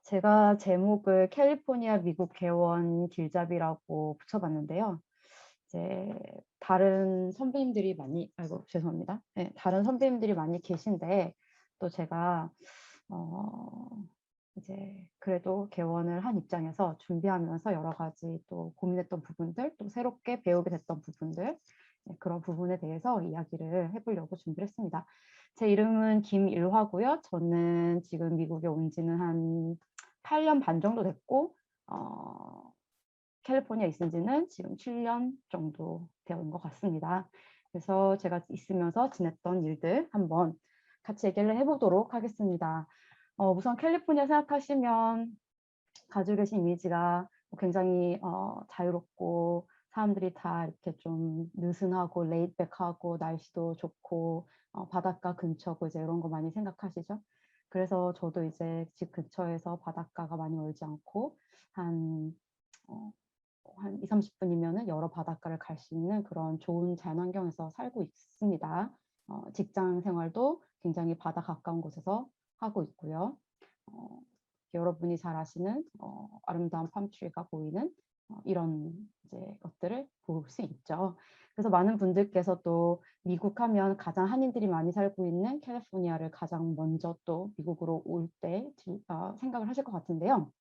제가 제목을 캘리포니아 미국 개원 길잡이라고 붙여봤는데요. 이제 다른 선배님들이 많이, 아이고 죄송합니다. 네, 다른 선배님들이 많이 계신데 또 제가 어, 이제 그래도 개원을 한 입장에서 준비하면서 여러 가지 또 고민했던 부분들, 또 새롭게 배우게 됐던 부분들, 네, 그런 부분에 대해서 이야기를 해보려고 준비를 했습니다. 제 이름은 김일화고요. 저는 지금 미국에 온 지는 한 8년 반 정도 됐고, 캘리포니아에 있은 지는 지금 7년 정도 되는 것 같습니다. 그래서 제가 있으면서 지냈던 일들 한번 같이 얘기를 해보도록 하겠습니다. 우선 캘리포니아 생각하시면 가지고 계신 이미지가 굉장히 자유롭고 사람들이 다 이렇게 좀 느슨하고 레이드백하고 날씨도 좋고 바닷가 근처고 이제 이런 거 많이 생각하시죠? 그래서 저도 이제 집 근처에서 바닷가가 많이 멀지 않고 한, 어, 한 2, 30분이면은 여러 바닷가를 갈 수 있는 그런 좋은 자연환경에서 살고 있습니다. 직장 생활도 굉장히 바다 가까운 곳에서 하고 있고요. 어, 여러분이 잘 아시는 아름다운 팜트리가 보이는 이런 이제 것들을 볼 수 있죠. 그래서 많은 분들께서 또 미국 하면 가장 한인들이 많이 살고 있는 캘리포니아를 가장 먼저 또 미국으로 올 때 생각을 하실 것 같은데요.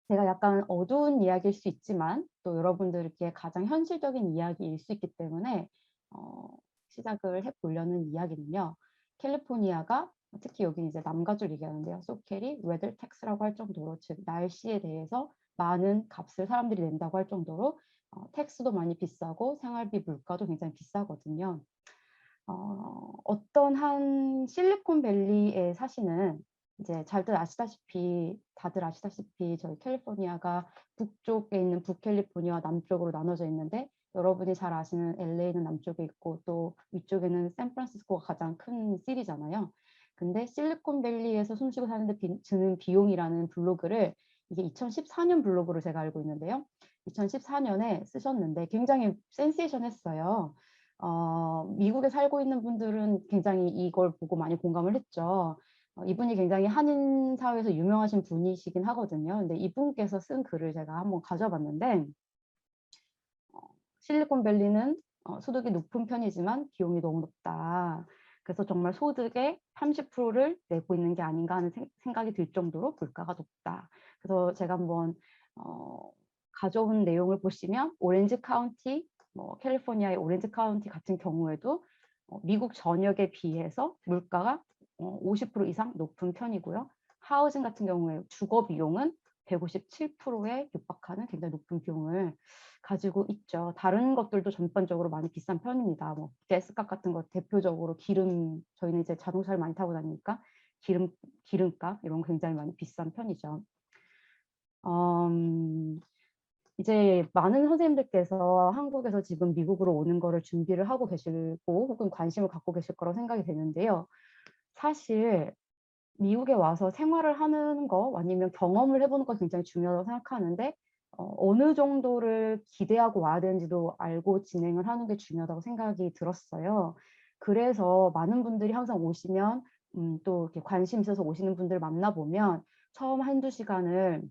제가 약간 어두운 이야기일 수 있지만 또 여러분들께 가장 현실적인 이야기일 수 있기 때문에 어, 시작을 해보려는 이야기는요. 캘리포니아가 특히 여기 이제 남가주를 얘기하는데요. 소캐리 웨더 텍스라고 할 정도로 즉 날씨에 대해서 많은 값을 사람들이 낸다고 할 정도로 텍스도 많이 비싸고 생활비 물가도 굉장히 비싸거든요. 어떤 한 실리콘밸리에 사시는 이제 다들 아시다시피 저희 캘리포니아가 북쪽에 있는 북캘리포니아와 남쪽으로 나눠져 있는데 여러분이 잘 아시는 LA는 남쪽에 있고 또 위쪽에는 샌프란시스코가 가장 큰 시리잖아요. 근데 실리콘밸리에서 숨쉬고 사는데 드는 비용이라는 블로그를 이게 2014년 블로그로 제가 알고 있는데요. 2014년에 쓰셨는데 굉장히 센세이션했어요. 미국에 살고 있는 분들은 굉장히 이걸 보고 많이 공감을 했죠. 이분이 굉장히 한인 사회에서 유명하신 분이시긴 하거든요. 근데 이분께서 쓴 글을 제가 한번 가져와 봤는데, 어, 실리콘밸리는 소득이 높은 편이지만 비용이 너무 높다. 그래서 정말 소득의 30%를 내고 있는 게 아닌가 하는 생각이 들 정도로 물가가 높다. 그래서 제가 한번 가져온 내용을 보시면 오렌지 카운티, 캘리포니아의 오렌지 카운티 같은 경우에도 미국 전역에 비해서 물가가 50% 이상 높은 편이고요. 하우징 같은 경우에 주거 비용은 157%에 육박하는 굉장히 높은 비용을 가지고 있죠. 다른 것들도 전반적으로 많이 비싼 편입니다. 뭐 가스값 같은 거 대표적으로 저희는 이제 자동차를 많이 타고 다니니까 기름 기름값 이런 거 굉장히 많이 비싼 편이죠. 이제 많은 선생님들께서 한국에서 지금 미국으로 오는 거를 준비를 하고 계시고 혹은 관심을 갖고 계실 거라고 생각이 되는데요. 사실 미국에 와서 생활을 하는 거 아니면 경험을 해보는 거 굉장히 중요하다고 생각하는데 어느 정도를 기대하고 와야 되는지도 알고 진행을 하는 게 중요하다고 생각이 들었어요. 그래서 많은 분들이 항상 오시면 또 이렇게 관심 있어서 오시는 분들 만나보면 처음 한두 시간을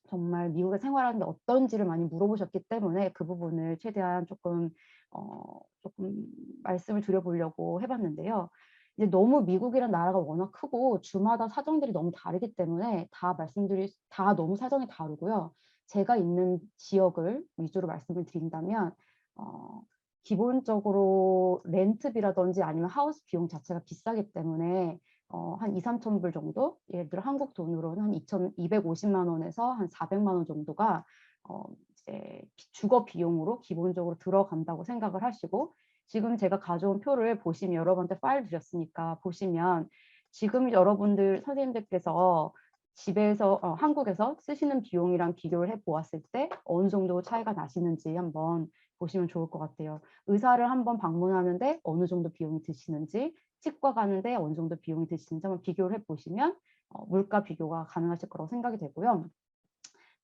정말 미국에 생활하는데 어떤지를 많이 물어보셨기 때문에 그 부분을 최대한 조금 말씀을 드려보려고 해봤는데요. 이제 너무 미국이란 나라가 워낙 크고 주마다 사정들이 너무 다르기 때문에 다 너무 사정이 다르고요. 제가 있는 지역을 위주로 말씀을 드린다면 어, 기본적으로 렌트비라든지 아니면 하우스 비용 자체가 비싸기 때문에 한 2, 3천 불 정도? 예를 들어 한국 돈으로는 한 2,250만 원에서 한 400만 원 정도가 이제 주거 비용으로 기본적으로 들어간다고 생각을 하시고 지금 제가 가져온 표를 보시면 여러분한테 파일 드렸으니까 보시면 지금 여러분들 선생님들께서 집에서 한국에서 쓰시는 비용이랑 비교를 해 보았을 때 어느 정도 차이가 나시는지 한번 보시면 좋을 것 같아요. 의사를 한번 방문하는데 어느 정도 비용이 드시는지 치과 가는데 어느 정도 비용이 드시는지 한번 비교를 해보시면 물가 비교가 가능하실 거라고 생각이 되고요.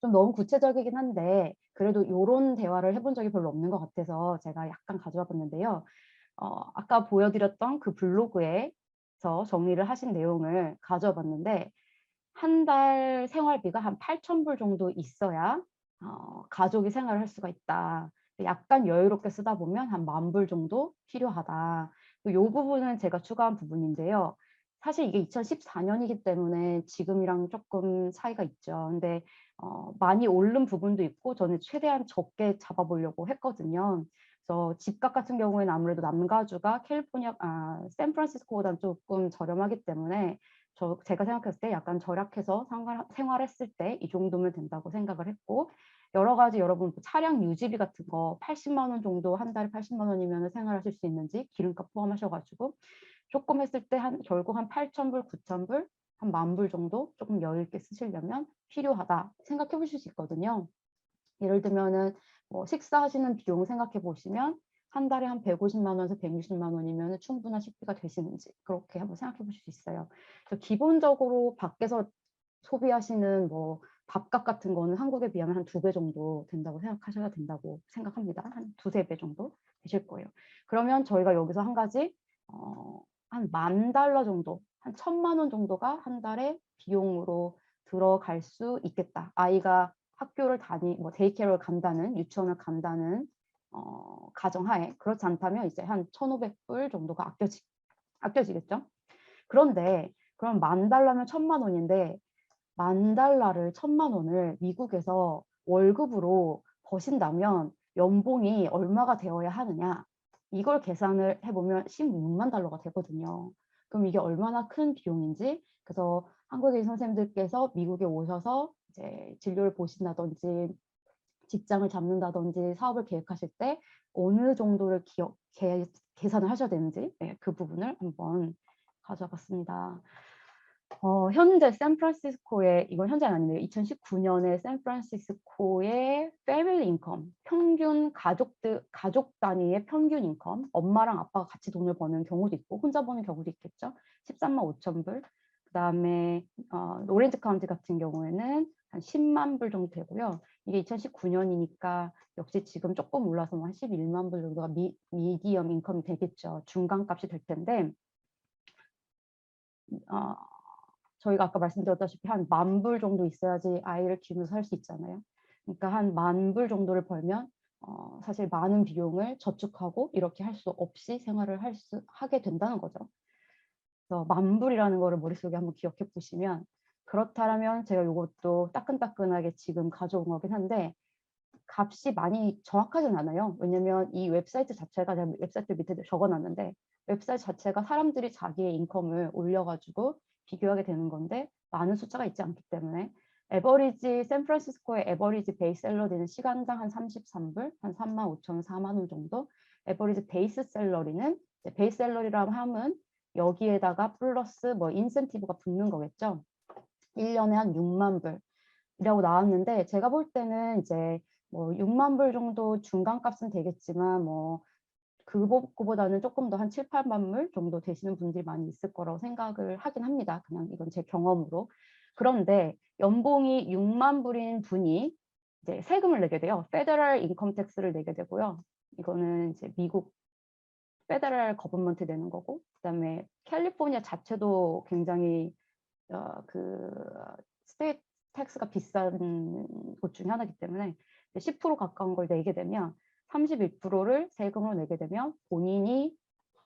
좀 너무 구체적이긴 한데 그래도 이런 대화를 해본 적이 별로 없는 것 같아서 제가 약간 가져와 봤는데요. 아까 보여드렸던 그 블로그에서 정리를 하신 내용을 가져와 봤는데 한 달 생활비가 한 8,000불 정도 있어야 가족이 생활을 할 수가 있다. 약간 여유롭게 쓰다 보면 한 10,000불 정도 필요하다. 요 부분은 제가 추가한 부분인데요. 사실 이게 2014년이기 때문에 지금이랑 조금 차이가 있죠. 근데 많이 오른 부분도 있고 저는 최대한 적게 잡아 보려고 했거든요. 그래서 집값 같은 경우에는 아무래도 남가주가 샌프란시스코보다는 조금 저렴하기 때문에 제가 생각했을 때 약간 절약해서 생활했을 때 이 정도면 된다고 생각을 했고, 여러 가지 여러분 차량 유지비 같은 거 80만 원 정도, 한 달에 80만 원이면 생활하실 수 있는지 기름값 포함하셔가지고 조금 했을 때 결국 한 8,000불, 9,000불, 한 10,000불 정도 조금 여유 있게 쓰시려면 필요하다 생각해 보실 수 있거든요. 예를 들면은 뭐 식사하시는 비용 생각해 보시면 한 달에 한 150만 원에서 160만 원이면 충분한 식비가 되시는지 그렇게 한번 생각해 보실 수 있어요. 그래서 기본적으로 밖에서 소비하시는 뭐 밥값 같은 거는 한국에 비하면 한 2배 정도 된다고 생각하셔야 된다고 생각합니다. 한 2~3배 정도 되실 거예요. 그러면 저희가 여기서 한 가지 한 $10,000 정도, 한 1,000만 원 정도가 한 달에 비용으로 들어갈 수 있겠다. 아이가 학교를 뭐 데이케어를 간다는, 유치원을 간다는 가정하에. 그렇지 않다면 이제 한 1,500불 정도가 아껴지겠죠. 그런데 그럼 $10,000면 1,000만 원인데 $10,000를 1,000만 원을 미국에서 월급으로 버신다면 연봉이 얼마가 되어야 하느냐, 이걸 계산을 해보면 $16만 달러가 되거든요. 그럼 이게 얼마나 큰 비용인지, 그래서 한국인 선생님들께서 미국에 오셔서 이제 진료를 보신다든지 직장을 잡는다든지 사업을 계획하실 때 어느 정도를 계산을 하셔야 되는지, 네, 그 부분을 한번 가져봤습니다. 현재 샌프란시스코의, 이건 현재는 아닌데요. 2019년에 샌프란시스코의 패밀리 인컴, 평균 가족 단위의 평균 인컴, 엄마랑 아빠가 같이 돈을 버는 경우도 있고 혼자 버는 경우도 있겠죠. 13만 5천 불. 그다음에 오렌지 카운티 같은 경우에는 한 10만 불 정도 되고요. 이게 2019년이니까 역시 지금 조금 올라서 한 11만 불 정도가 미디엄 인컴이 되겠죠. 중간값이 될 텐데 저희가 아까 말씀드렸다시피 한 10,000불 정도 있어야지 아이를 기르면서 살 수 있잖아요. 그러니까 한 10,000불 정도를 벌면 사실 많은 비용을 저축하고 이렇게 할 수 없이 생활을 하게 된다는 거죠. 그래서 10,000불이라는 거를 머릿속에 한번 기억해 보시면, 그렇다면 제가 이것도 따끈따끈하게 지금 가져온 거긴 한데 값이 많이 정확하진 않아요. 왜냐면 이 웹사이트 자체가, 제가 웹사이트 밑에 적어놨는데 웹사이트 자체가 사람들이 자기의 인컴을 올려가지고 비교하게 되는 건데 많은 숫자가 있지 않기 때문에 샌프란시스코의 에버리지 베이스 샐러리는 시간당 한 33불, 한 35,000원, 4만 원 정도. 에버리지 베이스 샐러리는, 베이스 샐러리라고 하면 여기에다가 플러스 뭐 인센티브가 붙는 거겠죠. 1년에 한 6만 불이라고 나왔는데 제가 볼 때는 이제 뭐 6만 불 정도 중간값은 되겠지만 뭐 그거보다는 조금 더 한 7, 8만 불 정도 되시는 분들이 많이 있을 거라고 생각을 하긴 합니다. 그냥 이건 제 경험으로. 그런데 연봉이 6만 불인 분이 이제 세금을 내게 돼요. 페더럴 인컴 텍스를 내게 되고요. 이거는 이제 미국 페더럴 거버먼트 내는 거고, 그다음에 캘리포니아 자체도 굉장히 그 스테이트 텍스가 비싼 곳 중에 하나이기 때문에 10% 가까운 걸 내게 되면 31%를 세금으로 내게 되면 본인이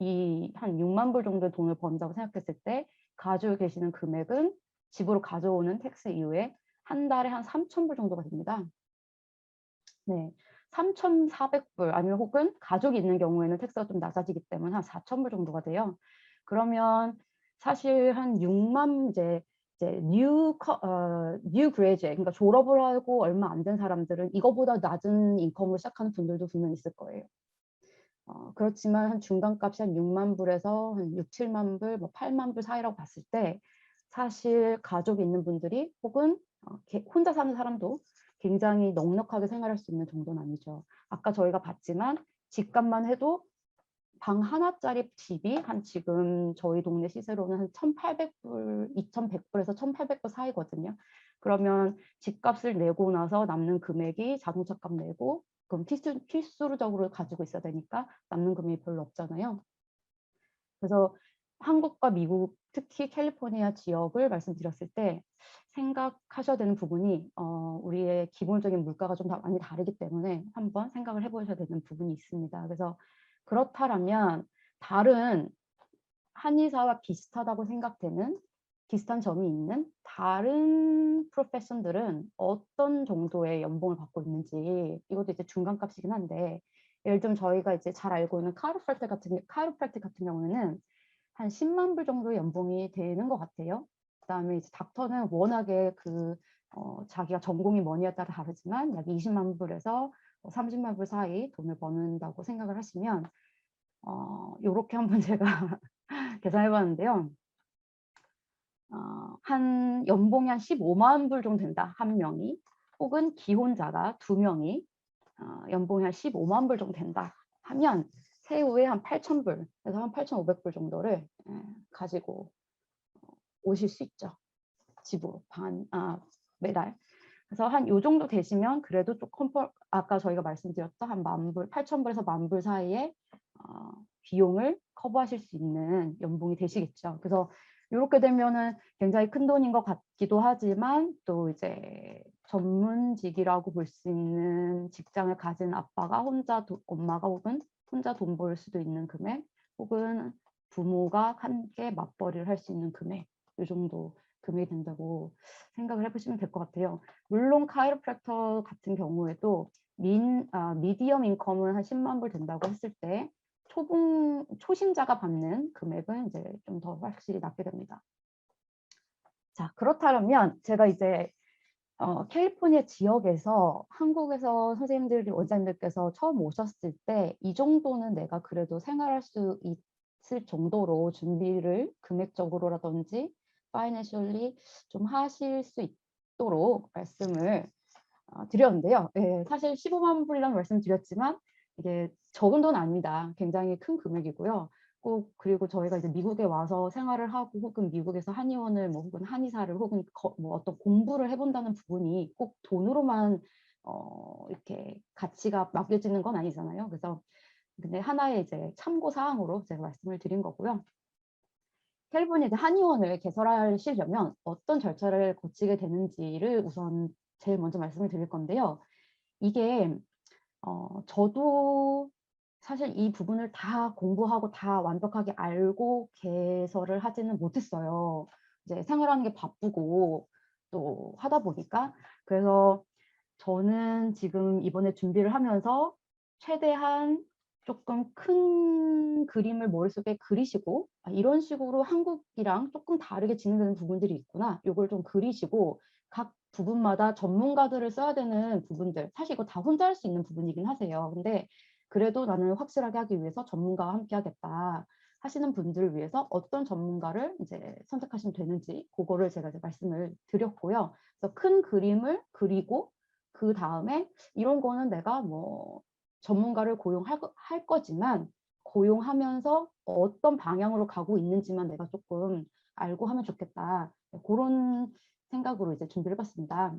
이 한 6만 불 정도의 돈을 번다고 생각했을 때 가지고 계시는 금액은 집으로 가져오는 텍스 이후에 한 달에 한 3,000불 정도가 됩니다. 네, 3,400불 아니면 혹은 가족이 있는 경우에는 텍스가 좀 낮아지기 때문에 한 4,000불 정도가 돼요. 그러면 사실 한 6만 이제 뉴 그레이주에이트, 그러니까 졸업을 하고 얼마 안 된 사람들은 이거보다 낮은 인컴으로 시작하는 분들도 분명히 있을 거예요. 그렇지만 한 중간값이 한 6만 불에서 한 6, 7만 불, 뭐 8만 불 사이라고 봤을 때 사실 가족이 있는 분들이 혹은 혼자 사는 사람도 굉장히 넉넉하게 생활할 수 있는 정도는 아니죠. 아까 저희가 봤지만 집값만 해도 방 하나짜리 집이 한 지금 저희 동네 시세로는 한 1,800불, 2,100불에서 1,800불 사이거든요. 그러면 집값을 내고 나서 남는 금액이 자동차값 내고 그럼 필수적으로 가지고 있어야 되니까 남는 금액이 별로 없잖아요. 그래서 한국과 미국, 특히 캘리포니아 지역을 말씀드렸을 때 생각하셔야 되는 부분이 우리의 기본적인 물가가 좀 많이 다르기 때문에 한번 생각을 해보셔야 되는 부분이 있습니다. 그래서 그렇다면 다른 한의사와 비슷하다고 생각되는 비슷한 점이 있는 다른 프로페션들은 어떤 정도의 연봉을 받고 있는지, 이것도 이제 중간값이긴 한데, 예를 들면 저희가 이제 잘 알고 있는 카이로프랙틱 같은 경우에는 한 10만 불 정도 연봉이 되는 것 같아요. 그다음에 이제 닥터는 워낙에 자기가 전공이 뭐냐에 따라 다르지만 약 20만 불에서 30만 불 사이 돈을 버는다고 생각을 하시면 요렇게 한번 제가 계산해 봤는데요. 한 연봉이 한 15만 불 정도 된다, 한 명이. 혹은 기혼자가 두 명이 연봉이 한 15만 불 정도 된다 하면 세후에 한 8,000불에서 한 8,500불 정도를 가지고 오실 수 있죠. 집으로 매달. 그래서 한 요 정도 되시면 그래도 조금 아까 저희가 말씀드렸던 한 10,000불, 8,000불에서 10,000불 사이에 비용을 커버하실 수 있는 연봉이 되시겠죠. 그래서 이렇게 되면은 굉장히 큰 돈인 것 같기도 하지만 또 이제 전문직이라고 볼 수 있는 직장을 가진 아빠가 엄마가 혹은 혼자 돈 벌 수도 있는 금액, 혹은 부모가 함께 맞벌이를 할 수 있는 금액, 이 정도 금액이 된다고 생각을 해보시면 될 것 같아요. 물론 카이로프랙터 같은 경우에도 미디엄 인컴은 한 10만 불 된다고 했을 때 초심자가 받는 금액은 이제 좀 더 확실히 낮게 됩니다. 자, 그렇다면 제가 이제 캘리포니아 지역에서 한국에서 원장님들께서 처음 오셨을 때 이 정도는 내가 그래도 생활할 수 있을 정도로 준비를 금액적으로라든지 파이낸셜리 좀 하실 수 있도록 말씀을 드렸는데요. 예, 사실 15만 불이라는 말씀 드렸지만 이게 적은 돈 아닙니다. 굉장히 큰 금액이고요. 그리고 저희가 이제 미국에 와서 생활을 하고 혹은 미국에서 한의원을 혹은 한의사를 혹은 어떤 공부를 해본다는 부분이 꼭 돈으로만 이렇게 가치가 맡겨지는 건 아니잖아요. 그래서 근데 하나의 이제 참고 사항으로 제가 말씀을 드린 거고요. 캘리포니아 한의원을 개설하시려면 어떤 절차를 거치게 되는지를 우선 제일 먼저 말씀을 드릴 건데요. 이게 저도 사실 이 부분을 다 공부하고 다 완벽하게 알고 개설을 하지는 못했어요. 이제 생활하는 게 바쁘고 또 하다 보니까. 그래서 저는 지금 이번에 준비를 하면서 최대한 조금 큰 그림을 머릿속에 그리시고 이런 식으로 한국이랑 조금 다르게 진행되는 부분들이 있구나. 이걸 좀 그리시고 각 부분마다 전문가들을 써야 되는 부분들, 사실 이거 다 혼자 할 수 있는 부분이긴 하세요. 근데 그래도 나는 확실하게 하기 위해서 전문가와 함께 하겠다 하시는 분들을 위해서 어떤 전문가를 이제 선택하시면 되는지 그거를 제가 이제 말씀을 드렸고요. 그래서 큰 그림을 그리고 그 다음에 이런 거는 내가 뭐 전문가를 고용할 거지만 고용하면서 어떤 방향으로 가고 있는지만 내가 조금 알고 하면 좋겠다. 그런 생각으로 이제 준비를 해봤습니다.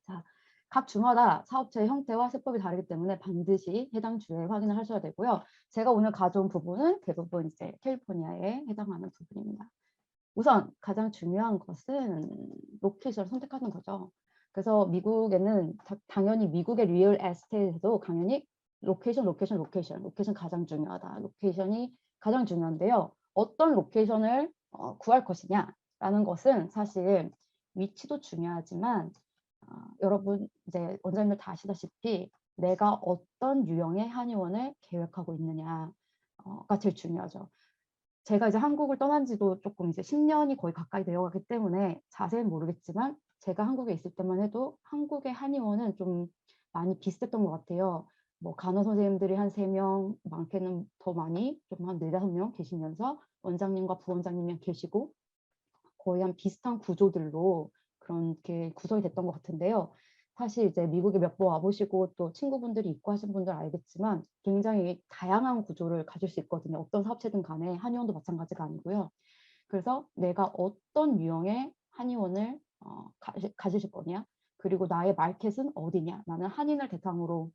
자, 각 주마다 사업체의 형태와 세법이 다르기 때문에 반드시 해당 주에 확인을 하셔야 되고요. 제가 오늘 가져온 부분은 대부분 이제 캘리포니아에 해당하는 부분입니다. 우선 가장 중요한 것은 로케이션을 선택하는 거죠. 그래서 미국에는 당연히 미국의 리얼 에스테이트도 당연히 로케이션 가장 중요하다. 로케이션이 가장 중요한데요. 어떤 로케이션을 구할 것이냐라는 것은 사실 위치도 중요하지만 여러분 이제 원장님들 다 아시다시피 내가 어떤 유형의 한의원을 계획하고 있느냐가 제일 중요하죠. 제가 이제 한국을 떠난 지도 조금 이제 10년이 거의 가까이 되어 가기 때문에 자세히는 모르겠지만 제가 한국에 있을 때만 해도 한국의 한의원은 좀 많이 비슷했던 것 같아요. 뭐 간호 선생님들이 한 3명, 많게는 더 많이 좀 한 4, 5명 계시면서 원장님과 부원장님이 계시고 거의 한 비슷한 구조들로 그렇게 구성이 됐던 것 같은데요. 사실 이제 미국에 몇 번 와보시고 또 친구분들이 있고 하신 분들 알겠지만 굉장히 다양한 구조를 가질 수 있거든요. 어떤 사업체든 간에 한의원도 마찬가지가 아니고요. 그래서 내가 어떤 유형의 한의원을 가지실 거냐, 그리고 나의 마켓은 어디냐, 나는 한인을 대상으로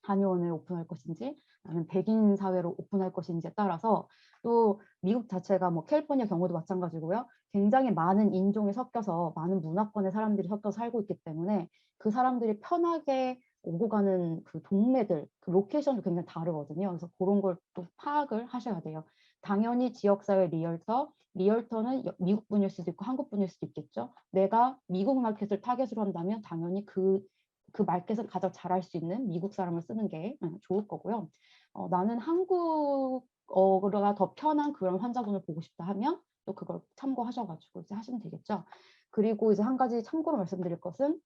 한의원을 오픈할 것인지 아니면 백인 사회로 오픈할 것인지에 따라서 또 미국 자체가 뭐 캘리포니아 경우도 마찬가지고요. 굉장히 많은 인종이 섞여서 많은 문화권의 사람들이 섞여서 살고 있기 때문에 그 사람들이 편하게 오고 가는 그 동네들, 그 로케이션도 굉장히 다르거든요. 그래서 그런 걸 또 파악을 하셔야 돼요. 당연히 지역사회 리얼터는 미국 분일 수도 있고 한국 분일 수도 있겠죠. 내가 미국 마켓을 타겟으로 한다면 당연히 그 마켓을 가장 잘할 수 있는 미국 사람을 쓰는 게 좋을 거고요. 나는 한국어가 더 편한 그런 환자분을 보고 싶다 하면 또 그걸 참고하셔가지고 이제 하시면 되겠죠. 그리고 이제 한 가지 참고로 말씀드릴 것은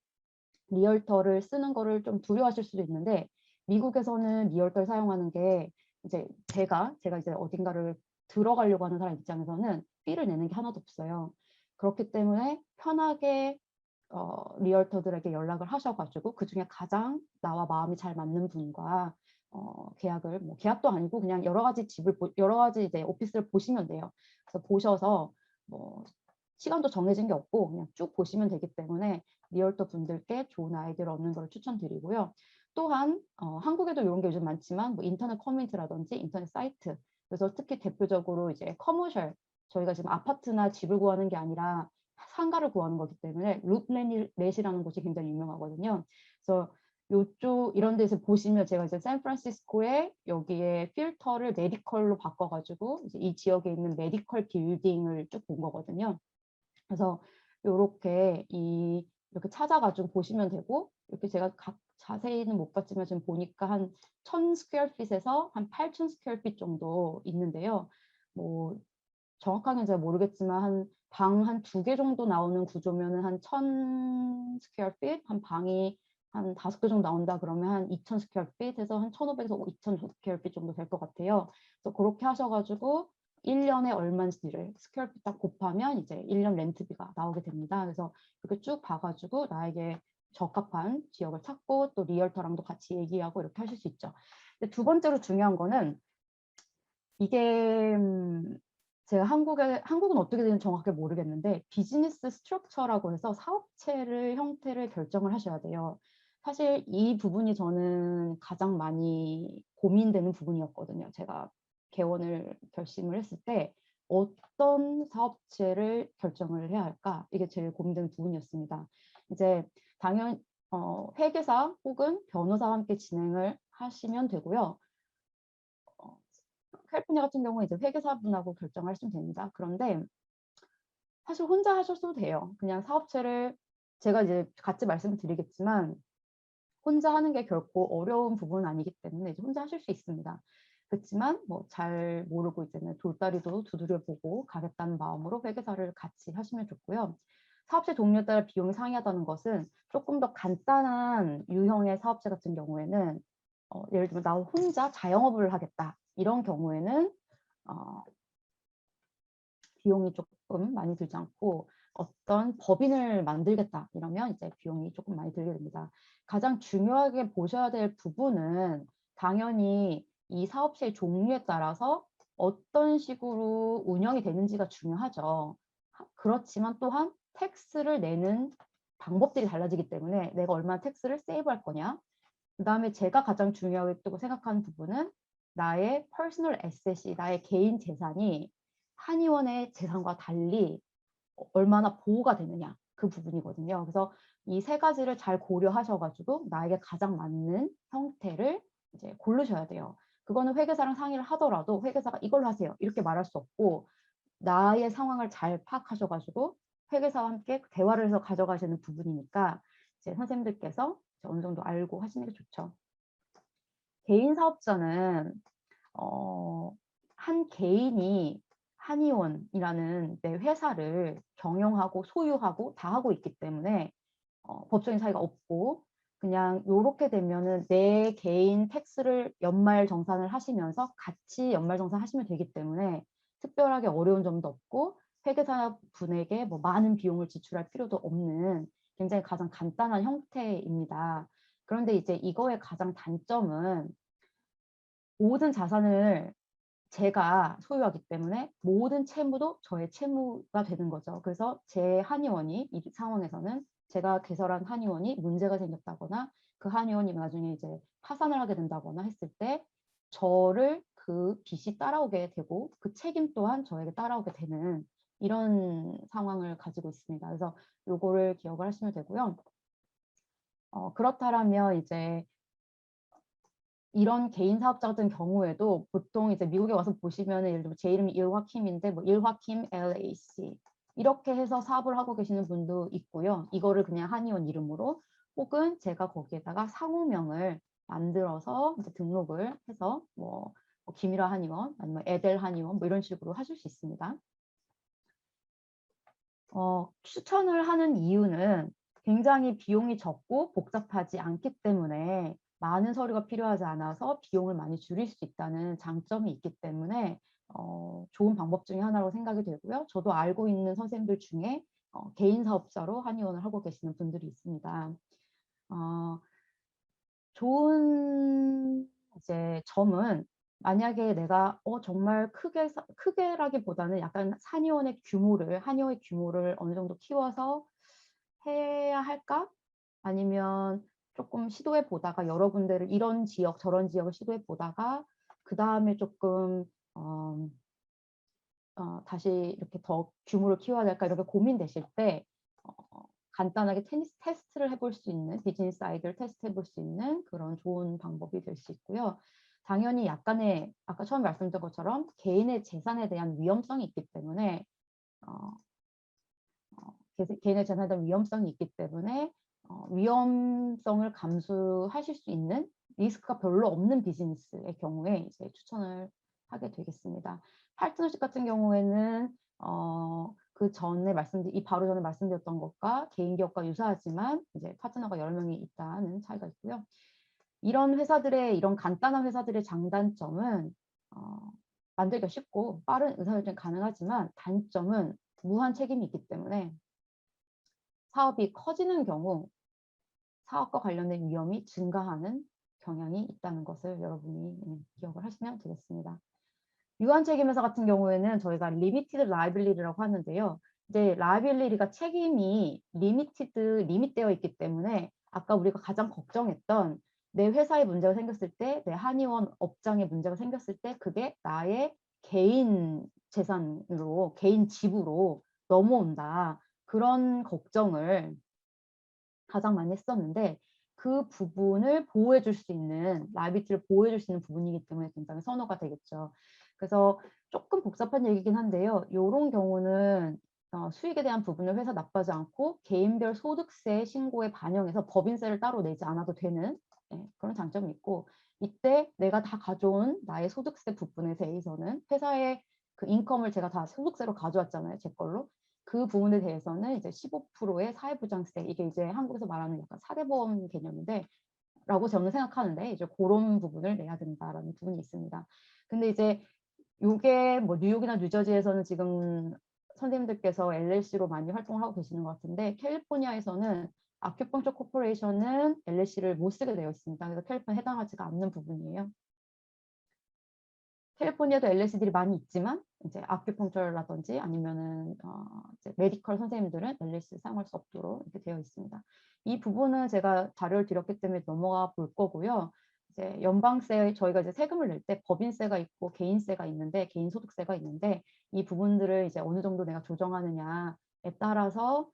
리얼터를 쓰는 거를 좀 두려워하실 수도 있는데 미국에서는 리얼터를 사용하는 게 이제 제가 이제 어딘가를 들어가려고 하는 사람 입장에서는 피를 내는 게 하나도 없어요. 그렇기 때문에 편하게 리얼터들에게 연락을 하셔가지고 그중에 가장 나와 마음이 잘 맞는 분과 계약을 뭐 계약도 아니고 그냥 여러 가지 여러 가지 이제 오피스를 보시면 돼요. 그래서 보셔서 뭐 시간도 정해진 게 없고 그냥 쭉 보시면 되기 때문에 리얼터 분들께 좋은 아이디어를 얻는 걸 추천드리고요. 또한 한국에도 이런 게 요즘 많지만 뭐 인터넷 커뮤니티라든지 인터넷 사이트 그래서 특히 대표적으로 이제 커머셜 저희가 지금 아파트나 집을 구하는 게 아니라 상가를 구하는 거기 때문에 룻렛이라는 곳이 굉장히 유명하거든요. 그래서 요쪽 이런 데서 보시면 제가 이제 샌프란시스코에 여기에 필터를 메디컬로 바꿔가지고 이제 이 지역에 있는 메디컬 빌딩을 쭉 본 거거든요. 그래서 이렇게 찾아가지고 보시면 되고 이렇게 제가 자세히는 못 봤지만 지금 보니까 한 1000 스퀘어핏에서 한 8000 스퀘어핏 정도 있는데요. 뭐 정확하게는 잘 모르겠지만 한 방 한 2개 정도 나오는 구조면은 한 1000 스퀘어핏 한 방이 한 5개 정도 나온다 그러면 한 2000 스퀘어핏에서 한 1500에서 2000 스퀘어핏 정도 될 것 같아요. 그래서 그렇게 하셔가지고 1년에 얼마인지를 스퀘어핏 딱 곱하면 이제 1년 렌트비가 나오게 됩니다. 그래서 이렇게 쭉 봐가지고 나에게 적합한 지역을 찾고 또 리얼터랑도 같이 얘기하고 이렇게 하실 수 있죠. 근데 두 번째로 중요한 거는 이게 제가 한국은 어떻게 되는지 정확하게 모르겠는데 비즈니스 스트럭처라고 해서 사업체를 형태를 결정을 하셔야 돼요. 사실 이 부분이 저는 가장 많이 고민되는 부분이었거든요. 제가 개원을 결심을 했을 때 어떤 사업체를 결정을 해야 할까? 이게 제일 고민되는 부분이었습니다. 이제 당연 회계사 혹은 변호사와 함께 진행을 하시면 되고요. 캘리포니아 같은 경우는 이제 회계사분하고 결정하시면 됩니다. 그런데 사실 혼자 하셔도 돼요. 그냥 사업체를 제가 이제 같이 말씀드리겠지만 혼자 하는 게 결코 어려운 부분은 아니기 때문에 이제 혼자 하실 수 있습니다. 그렇지만 뭐 잘 모르고 이제는 돌다리도 두드려보고 가겠다는 마음으로 회계사를 같이 하시면 좋고요. 사업체 종류에 따라 비용이 상이하다는 것은 조금 더 간단한 유형의 사업체 같은 경우에는 예를 들면 나 혼자 자영업을 하겠다 이런 경우에는 비용이 조금 많이 들지 않고 어떤 법인을 만들겠다 이러면 이제 비용이 조금 많이 들게 됩니다. 가장 중요하게 보셔야 될 부분은 당연히 이 사업체의 종류에 따라서 어떤 식으로 운영이 되는지가 중요하죠. 그렇지만 또한 텍스를 내는 방법들이 달라지기 때문에 내가 얼마나 텍스를 세이브할 거냐. 그다음에 제가 가장 중요하다고 생각하는 부분은 나의 퍼스널 에셋이 나의 개인 재산이 한의원의 재산과 달리 얼마나 보호가 되느냐 그 부분이거든요. 그래서 이 세 가지를 잘 고려하셔가지고 나에게 가장 맞는 형태를 이제 고르셔야 돼요. 그거는 회계사랑 상의를 하더라도 회계사가 이걸로 하세요 이렇게 말할 수 없고 나의 상황을 잘 파악하셔가지고 회계사와 함께 대화를 해서 가져가시는 부분이니까 이제 선생님들께서 어느 정도 알고 하시는 게 좋죠. 개인 사업자는 한 개인이 한의원이라는 내 회사를 경영하고 소유하고 다 하고 있기 때문에 법적인 차이가 없고 그냥 요렇게 되면은 내 개인 텍스를 연말 정산을 하시면서 같이 연말 정산하시면 되기 때문에 특별하게 어려운 점도 없고 회계사 분에게 뭐 많은 비용을 지출할 필요도 없는 굉장히 가장 간단한 형태입니다. 그런데 이제 이거의 가장 단점은 모든 자산을 제가 소유하기 때문에 모든 채무도 저의 채무가 되는 거죠. 그래서 제 한의원이 이 상황에서는 제가 개설한 한의원이 문제가 생겼다거나 그 한의원이 나중에 이제 파산을 하게 된다거나 했을 때 저를 그 빚이 따라오게 되고 그 책임 또한 저에게 따라오게 되는 이런 상황을 가지고 있습니다. 그래서 요거를 기억을 하시면 되고요. 그렇다라면 이제 이런 개인 사업자 같은 경우에도 보통 이제 미국에 와서 보시면은 예를 들면 제 이름이 일화킴인데 뭐 일화킴 LAC 이렇게 해서 사업을 하고 계시는 분도 있고요. 이거를 그냥 한의원 이름으로 혹은 제가 거기에다가 상호명을 만들어서 이제 등록을 해서 뭐 김일화 한의원 아니면 에델 한의원 뭐 이런 식으로 하실 수 있습니다. 추천을 하는 이유는 굉장히 비용이 적고 복잡하지 않기 때문에 많은 서류가 필요하지 않아서 비용을 많이 줄일 수 있다는 장점이 있기 때문에 좋은 방법 중에 하나로 생각이 되고요. 저도 알고 있는 선생님들 중에 개인 사업자로 한의원을 하고 계시는 분들이 있습니다. 좋은 이제 점은 만약에 내가 정말 크게라기보다는 약간 한의원의 규모를 어느 정도 키워서 해야 할까? 아니면 조금 시도해 보다가 여러 군데를 이런 지역 저런 지역을 시도해 보다가 그 다음에 조금 다시 이렇게 더 규모를 키워야 될까 이렇게 고민되실 때 간단하게 테스트를 해볼 수 있는 비즈니스 아이디어를 테스트해 볼 수 있는 그런 좋은 방법이 될 수 있고요. 당연히 약간의 아까 처음 말씀드린 것처럼 개인의 재산에 대한 위험성이 있기 때문에 개인의 재산에 대한 위험성이 있기 때문에 위험성을 감수하실 수 있는 리스크가 별로 없는 비즈니스의 경우에 이제 추천을 하게 되겠습니다. 파트너십 같은 경우에는 그 전에 바로 전에 말씀드렸던 것과 개인 기업과 유사하지만 이제 파트너가 여러 명이 있다는 차이가 있고요. 이런 간단한 회사들의 장단점은 만들기가 쉽고 빠른 의사결정이 가능하지만 단점은 무한 책임이 있기 때문에 사업이 커지는 경우 사업과 관련된 위험이 증가하는 경향이 있다는 것을 여러분이 기억을 하시면 되겠습니다. 유한 책임회사 같은 경우에는 저희가 리미티드 라이빌리티라고 하는데요. 이제 라이빌리티가 책임이 리밋되어 있기 때문에 아까 우리가 가장 걱정했던 내 회사에 문제가 생겼을 때, 내 한의원 업장에 문제가 생겼을 때 그게 나의 개인 재산으로, 개인 지부로 넘어온다. 그런 걱정을 가장 많이 했었는데 그 부분을 보호해줄 수 있는 라이비티를 보호해줄 수 있는 부분이기 때문에 굉장히 선호가 되겠죠. 그래서 조금 복잡한 얘기긴 한데요. 이런 경우는 수익에 대한 부분을 회사 납부하지 않고 개인별 소득세 신고에 반영해서 법인세를 따로 내지 않아도 되는 그런 장점이 있고 이때 내가 다 가져온 나의 소득세 부분에 대해서는 회사의 그 인컴을 제가 다 소득세로 가져왔잖아요. 제 걸로. 그 부분에 대해서는 이제 15%의 사회보장세 이게 이제 한국에서 말하는 약간 사대보험 개념인데 라고 저는 생각하는데 이제 그런 부분을 내야 된다라는 부분이 있습니다. 근데 이제 요게 뭐 뉴욕이나 뉴저지에서는 지금 선생님들께서 LLC로 많이 활동을 하고 계시는 것 같은데 캘리포니아에서는 아큐펑처 코퍼레이션은 LLC를 못 쓰게 되어 있습니다. 그래서 캘리포니아에 해당하지가 않는 부분이에요. 캘리포니아도 LLC들이 많이 있지만 이제 아큐펑처라든지 아니면은 이제 메디컬 선생님들은 LLC 사용할 수 없도록 이렇게 되어 있습니다. 이 부분은 제가 자료를 드렸기 때문에 넘어가 볼 거고요. 이제 연방세 저희가 이제 세금을 낼 때 법인세가 있고 개인세가 있는데 개인소득세가 있는데 이 부분들을 이제 어느 정도 내가 조정하느냐에 따라서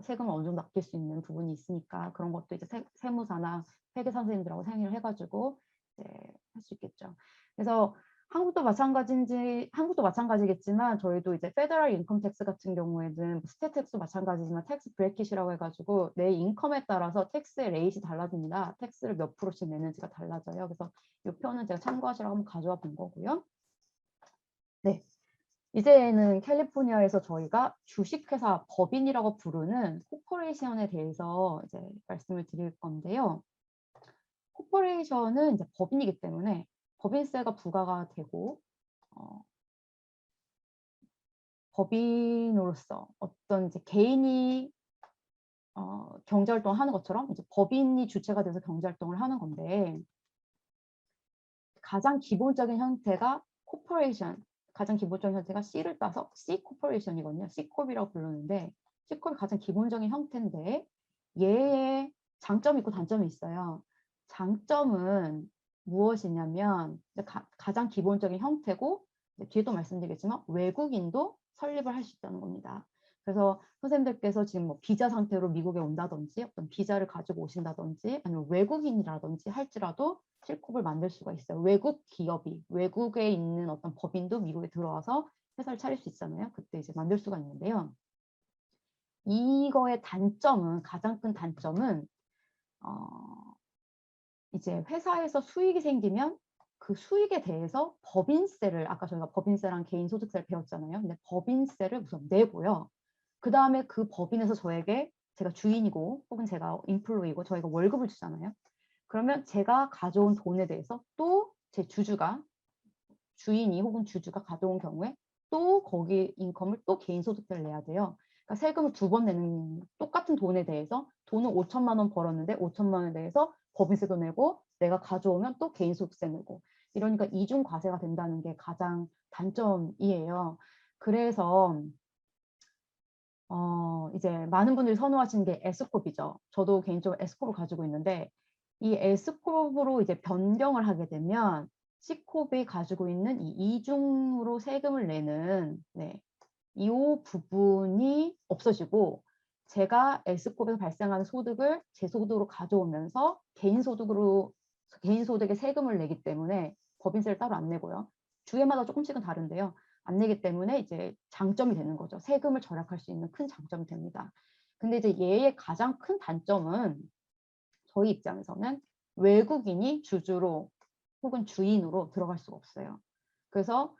세금을 어느 정도 아낄 수 있는 부분이 있으니까 그런 것도 이제 세무사나 회계사 선생님들하고 상의를 해가지고 이제 할 수 있겠죠. 그래서 한국도 마찬가지겠지만 저희도 이제 페더럴 인컴 텍스 같은 경우에는 스테이트 텍스도 마찬가지지만 텍스 브래킷이라고 해가지고 내 인컴에 따라서 텍스의 레이트 달라집니다. 텍스를 몇 프로씩 내는지가 달라져요. 그래서 이 표는 제가 참고하시라고 한번 가져와 본 거고요. 네. 이제는 캘리포니아에서 저희가 주식회사 법인이라고 부르는 코퍼레이션에 대해서 이제 말씀을 드릴 건데요. 코퍼레이션은 이제 법인이기 때문에 법인세가 부과가 되고 법인으로서 어떤 이제 개인이 경제활동을 하는 것처럼 이제 법인이 주체가 돼서 경제활동을 하는 건데 가장 기본적인 형태가 코퍼레이션 가장 기본적인 형태가 C를 따서 C 코퍼레이션이거든요. Ccorp이라고 부르는데 Ccorp이 가장 기본적인 형태인데 얘의 장점이 있고 단점이 있어요. 장점은 무엇이냐면 가장 기본적인 형태고 뒤에 또 말씀드리겠지만 외국인도 설립을 할 수 있다는 겁니다. 그래서 선생님들께서 지금 뭐 비자 상태로 미국에 온다든지 어떤 비자를 가지고 오신다든지 아니면 외국인이라든지 할지라도 C컵을 만들 수가 있어요. 외국 기업이 외국에 있는 어떤 법인도 미국에 들어와서 회사를 차릴 수 있잖아요. 그때 이제 만들 수가 있는데요. 이거의 단점은 가장 큰 단점은 이제 회사에서 수익이 생기면 그 수익에 대해서 법인세를 아까 저희가 법인세랑 개인소득세를 배웠잖아요. 근데 법인세를 우선 내고요. 그 다음에 그 법인에서 저에게 제가 주인이고 혹은 제가 인플로이고 저희가 월급을 주잖아요. 그러면 제가 가져온 돈에 대해서 또 제 주주가 주인이 혹은 주주가 가져온 경우에 또 거기 인컴을 또 개인소득세를 내야 돼요. 그러니까 세금을 2번 내는 똑같은 돈에 대해서 돈은 5천만 원 벌었는데 5천만 원에 대해서 법인세도 내고 내가 가져오면 또 개인소득세 내고 이러니까 이중 과세가 된다는 게 가장 단점이에요. 그래서 이제 많은 분들이 선호하시는 게 S컵이죠. 저도 개인적으로 S컵을 가지고 있는데 이 S컵으로 이제 변경을 하게 되면 C컵이 가지고 있는 이 이중으로 세금을 내는 이 부분이 없어지고 제가 S컵에서 발생하는 소득을 제 소득으로 가져오면서 개인소득의 세금을 내기 때문에 법인세를 따로 안 내고요. 주에마다 조금씩은 다른데요. 안 내기 때문에 이제 장점이 되는 거죠. 세금을 절약할 수 있는 큰 장점이 됩니다. 근데 이제 얘의 가장 큰 단점은 저희 입장에서는 외국인이 주주로 혹은 주인으로 들어갈 수가 없어요. 그래서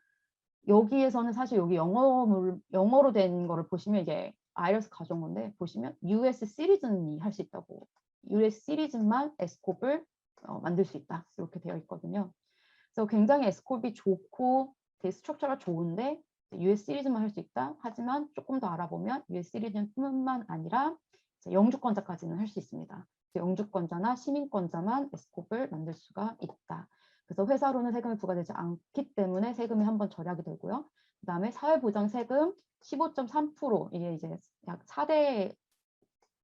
여기에서는 사실 여기 영어로 된 거를 보시면 이게 IRS 가져온 건데 보시면 US 시리즌이 할 수 있다고 US 시리즌만 S컵을 만들 수 있다 이렇게 되어 있거든요. 그래서 굉장히 S컵이 좋고 되게 스트럭처가 좋은데 US 시리즈만 할 수 있다. 하지만 조금 더 알아보면 US 시리즈뿐만 아니라 영주권자까지는 할 수 있습니다. 영주권자나 시민권자만 S컵을 만들 수가 있다. 그래서 회사로는 세금이 부과되지 않기 때문에 세금이 한번 절약이 되고요. 그다음에 사회보장 세금 15.3% 이게 이제 약 4대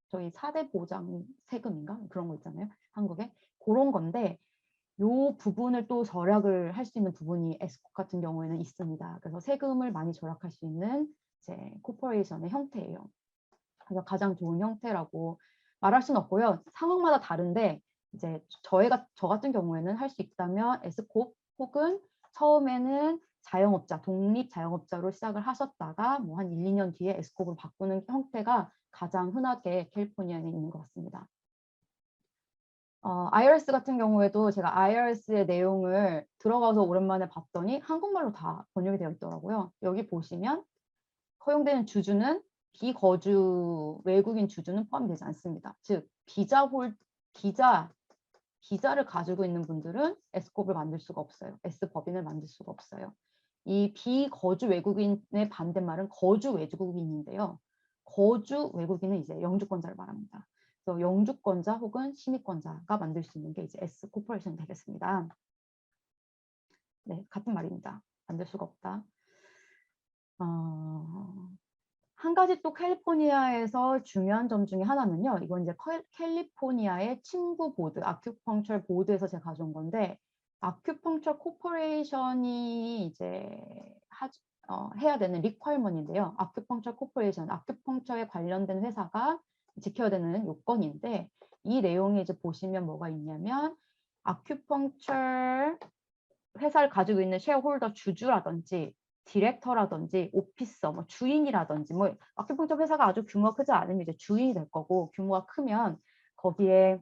저희 4대 보장 세금인가 그런 거 있잖아요. 한국에 그런 건데 요 부분을 또 절약을 할 수 있는 부분이 S컵 같은 경우에는 있습니다. 그래서 세금을 많이 절약할 수 있는 이제 코퍼레이션의 형태예요. 그래서 가장 좋은 형태라고 말할 수는 없고요. 상황마다 다른데 이제 저 같은 경우에는 할 수 있다면 S컵 혹은 처음에는 자영업자, 독립 자영업자로 시작을 하셨다가 뭐 한 1, 2년 뒤에 S컵을 바꾸는 형태가 가장 흔하게 캘리포니아에 있는 것 같습니다. IRS 같은 경우에도 제가 IRS의 내용을 들어가서 오랜만에 봤더니 한국말로 다 번역이 되어 있더라고요. 여기 보시면 허용되는 주주는 비거주 외국인 주주는 포함되지 않습니다. 즉 비자를 가지고 있는 분들은 S컵을 만들 수가 없어요. S법인을 만들 수가 없어요. 이 비거주 외국인의 반대말은 거주 외국인인데요. 거주 외국인은 이제 영주권자를 말합니다. 그래서 영주권자 혹은 시민권자가 만들 수 있는 게 이제 S 코퍼레이션이 되겠습니다. 네, 같은 말입니다. 만들 수가 없다. 한 가지 또 캘리포니아에서 중요한 점 중에 하나는요. 이건 이제 캘리포니아의 친구 보드, 아큐펑처 보드에서 제가 가져온 건데 아큐펑처 코퍼레이션이 이제 해야 되는 리퀘어먼트인데요. 아큐펑처 코퍼레이션, 아큐펑처에 관련된 회사가 지켜야 되는 요건인데 이 내용에 이제 보시면 뭐가 있냐면 아큐펑처 회사를 가지고 있는 셰어홀더 주주라든지 디렉터라든지 오피서, 뭐 주인이라든지 뭐 아큐펑처 회사가 아주 규모가 크지 않으면 이제 주인이 될 거고 규모가 크면 거기에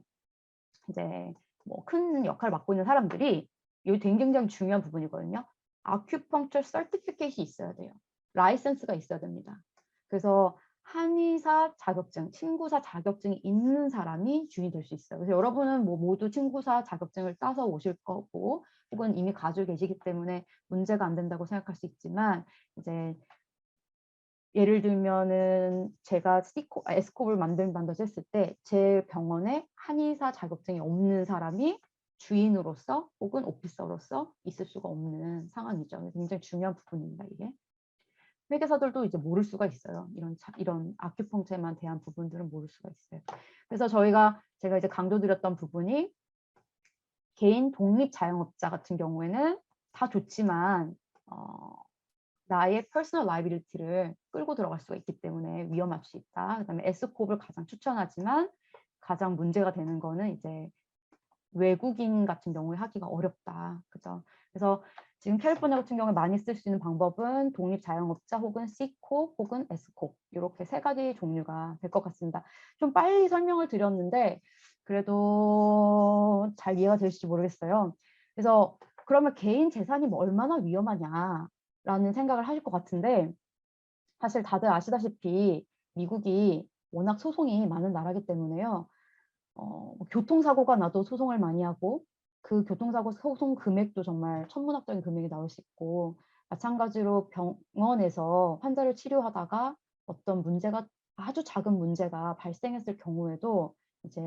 이제 뭐 큰 역할을 맡고 있는 사람들이 이게 굉장히 중요한 부분이거든요. 아큐펑처 서티피케이트이 있어야 돼요. 라이센스가 있어야 됩니다. 그래서 한의사 자격증, 친구사 자격증이 있는 사람이 주인이 될 수 있어요. 그래서 여러분은 뭐 모두 친구사 자격증을 따서 오실 거고 혹은 이미 가지고 계시기 때문에 문제가 안 된다고 생각할 수 있지만 이제 예를 들면은 제가 S컵을 만들어서 했을 때 제 병원에 한의사 자격증이 없는 사람이 주인으로서 혹은 오피서로서 있을 수가 없는 상황이죠. 굉장히 중요한 부분입니다, 이게. 회계사들도 이제 모를 수가 있어요. 이런 아큐펑처에만 대한 부분들은 모를 수가 있어요. 그래서 제가 이제 강조드렸던 부분이 개인 독립 자영업자 같은 경우에는 다 좋지만 나의 퍼스널 라이비리티를 끌고 들어갈 수가 있기 때문에 위험할 수 있다. 그다음에 S코업을 가장 추천하지만 가장 문제가 되는 거는 이제 외국인 같은 경우에 하기가 어렵다. 그죠? 그래서 지금 캘리포니아 같은 경우에 많이 쓸 수 있는 방법은 독립 자영업자 혹은 C코업 혹은 S코업 이렇게 세 가지 종류가 될 것 같습니다. 좀 빨리 설명을 드렸는데 그래도 잘 이해가 되실지 모르겠어요. 그래서 그러면 개인 재산이 뭐 얼마나 위험하냐라는 생각을 하실 것 같은데 사실 다들 아시다시피 미국이 워낙 소송이 많은 나라이기 때문에요. 교통사고가 나도 소송을 많이 하고 그 교통사고 소송 금액도 정말 천문학적인 금액이 나올 수 있고 마찬가지로 병원에서 환자를 치료하다가 어떤 문제가 아주 작은 문제가 발생했을 경우에도 이제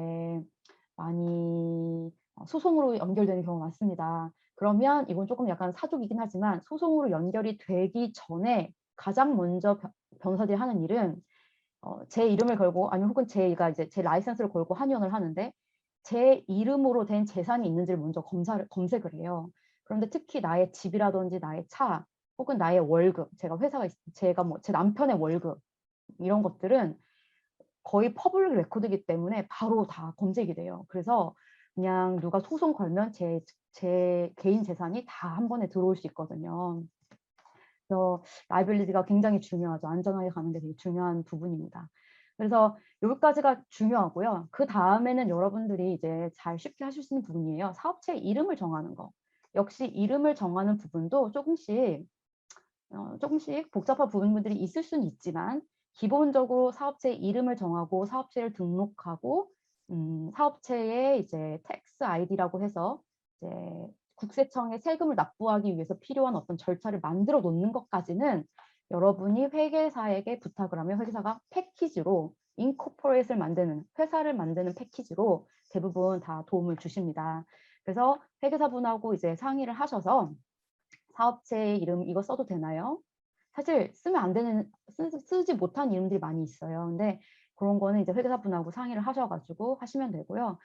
많이 소송으로 연결되는 경우가 많습니다. 그러면 이건 조금 약간 사족이긴 하지만 소송으로 연결이 되기 전에 가장 먼저 변호사들이 하는 일은 제 이름을 걸고 아니면 혹은 제가 이제 제 라이센스를 걸고 환원을 하는데 제 이름으로 된 재산이 있는지를 먼저 검색을 해요. 그런데 특히 나의 집이라든지 나의 차 혹은 나의 월급, 제가 뭐 제 남편의 월급 이런 것들은 거의 퍼블릭 레코드이기 때문에 바로 다 검색이 돼요. 그래서 그냥 누가 소송 걸면 제 개인 재산이 다 한 번에 들어올 수 있거든요. 그래서 라이빌리티가 굉장히 중요하죠. 안전하게 가는 게 되게 중요한 부분입니다. 그래서 여기까지가 중요하고요. 그 다음에는 여러분들이 이제 잘 쉽게 하실 수 있는 부분이에요. 사업체 이름을 정하는 거. 역시 이름을 정하는 부분도 조금씩 복잡한 부분들이 있을 수는 있지만 기본적으로 사업체 이름을 정하고 사업체를 등록하고 사업체의 이제 텍스 아이디라고 해서 이제 국세청에 세금을 납부하기 위해서 필요한 어떤 절차를 만들어 놓는 것까지는 여러분이 회계사에게 부탁을 하면 회계사가 패키지로 인코퍼레이트를 만드는 회사를 만드는 패키지로 대부분 다 도움을 주십니다. 그래서 회계사분하고 이제 상의를 하셔서 사업체 이름 이거 써도 되나요? 사실 쓰면 안 되는 쓰지 못한 이름들이 많이 있어요. 근데 그런 거는 이제 회계사분하고 상의를 하셔가지고 하시면 되고요.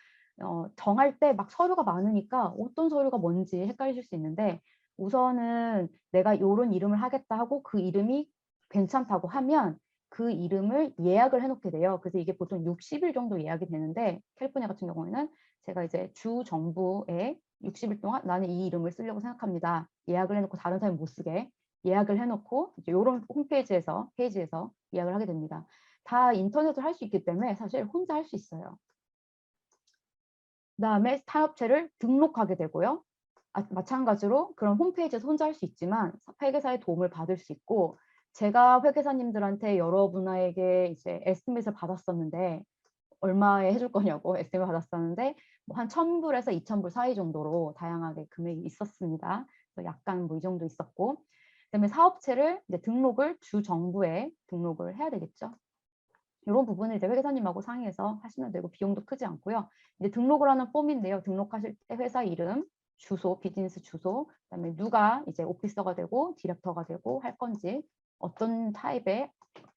정할 때 막 서류가 많으니까 어떤 서류가 뭔지 헷갈리실 수 있는데 우선은 내가 이런 이름을 하겠다 하고 그 이름이 괜찮다고 하면 그 이름을 예약을 해놓게 돼요. 그래서 이게 보통 60일 정도 예약이 되는데 캘리포니아 같은 경우에는 제가 이제 주 정부에 60일 동안 나는 이 이름을 쓰려고 생각합니다. 예약을 해놓고 다른 사람이 못 쓰게 예약을 해놓고 이제 이런 홈페이지에서 페이지에서 예약을 하게 됩니다. 다 인터넷으로 할 수 있기 때문에 사실 혼자 할 수 있어요. 그다음에 사업체를 등록하게 되고요. 마찬가지로 그런 홈페이지에서 혼자 할 수 있지만 회계사의 도움을 받을 수 있고 제가 회계사님들한테 여러분에게 이제 에스티메이트를 받았었는데 얼마에 해줄 거냐고 에스티메이트 받았었는데 뭐 한 1,000불에서 2,000불 사이 정도로 다양하게 금액이 있었습니다. 그래서 약간 뭐 이 정도 있었고 그다음에 사업체를 이제 등록을 주 정부에 등록을 해야 되겠죠. 이런 부분을 이제 회계사님하고 상의해서 하시면 되고 비용도 크지 않고요. 이제 등록을 하는 폼인데요. 등록하실 때 회사 이름, 주소, 비즈니스 주소, 그다음에 누가 이제 오피서가 되고 디렉터가 되고 할 건지, 어떤 타입의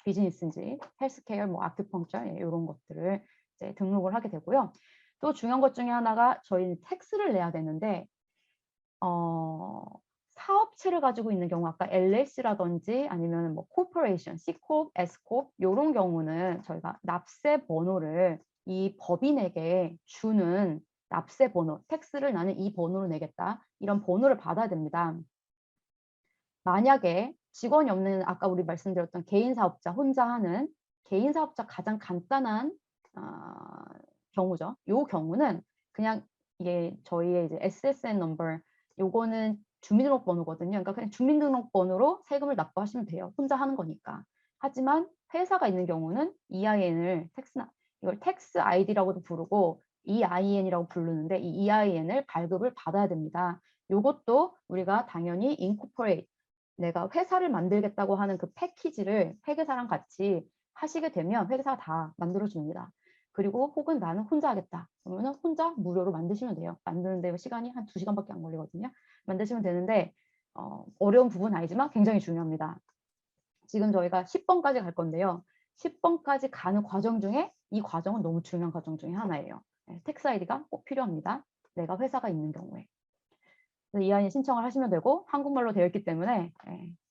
비즈니스인지, 헬스케어, 뭐 아큐펑처 이런 것들을 이제 등록을 하게 되고요. 또 중요한 것 중에 하나가 저희는 텍스를 내야 되는데 사업체를 가지고 있는 경우 아까 LLC라든지 아니면 뭐 코퍼레이션, Ccorp, Scorp 이런 경우는 저희가 납세 번호를 이 법인에게 주는 납세 번호, 텍스를 나는 이 번호로 내겠다. 이런 번호를 받아야 됩니다. 만약에 직원이 없는 아까 우리 말씀드렸던 개인 사업자 혼자 하는 개인 사업자 가장 간단한 경우죠. 이 경우는 그냥 이게 저희의 이제 SSN 넘버 요거는 주민등록번호거든요. 그러니까 그냥 주민등록번호로 세금을 납부하시면 돼요. 혼자 하는 거니까. 하지만 회사가 있는 경우는 EIN을 이걸 텍스 아이디라고도 부르고 EIN이라고 부르는데 이 EIN을 발급을 받아야 됩니다. 요것도 우리가 당연히 incorporate 내가 회사를 만들겠다고 하는 그 패키지를 회계사랑 같이 하시게 되면 회계사가 다 만들어줍니다. 그리고 혹은 나는 혼자 하겠다. 그러면 혼자 무료로 만드시면 돼요. 만드는데 시간이 한 2시간밖에 안 걸리거든요. 만드시면 되는데 어려운 부분은 아니지만 굉장히 중요합니다. 지금 저희가 10번까지 갈 건데요. 10번까지 가는 과정 중에 이 과정은 너무 중요한 과정 중에 하나예요. 텍스 아이디가 꼭 필요합니다. 내가 회사가 있는 경우에. EIN 신청을 하시면 되고 한국말로 되어 있기 때문에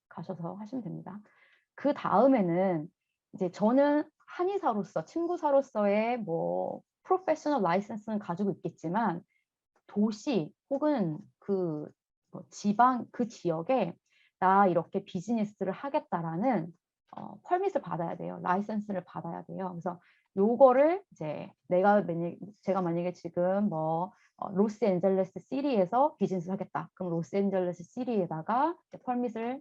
가셔서 하시면 됩니다. 그 다음에는 이제 저는 한의사로서 친구사로서의 뭐 프로페셔널 라이센스는 가지고 있겠지만 도시 혹은 그 뭐 지방 그 지역에 나 이렇게 비즈니스를 하겠다라는 퍼밋을 받아야 돼요. 라이센스를 받아야 돼요. 그래서 요거를 이제 제가 만약에 지금 뭐 로스앤젤레스 시리에서 비즈니스를 하겠다. 그럼 로스앤젤레스 시리에다가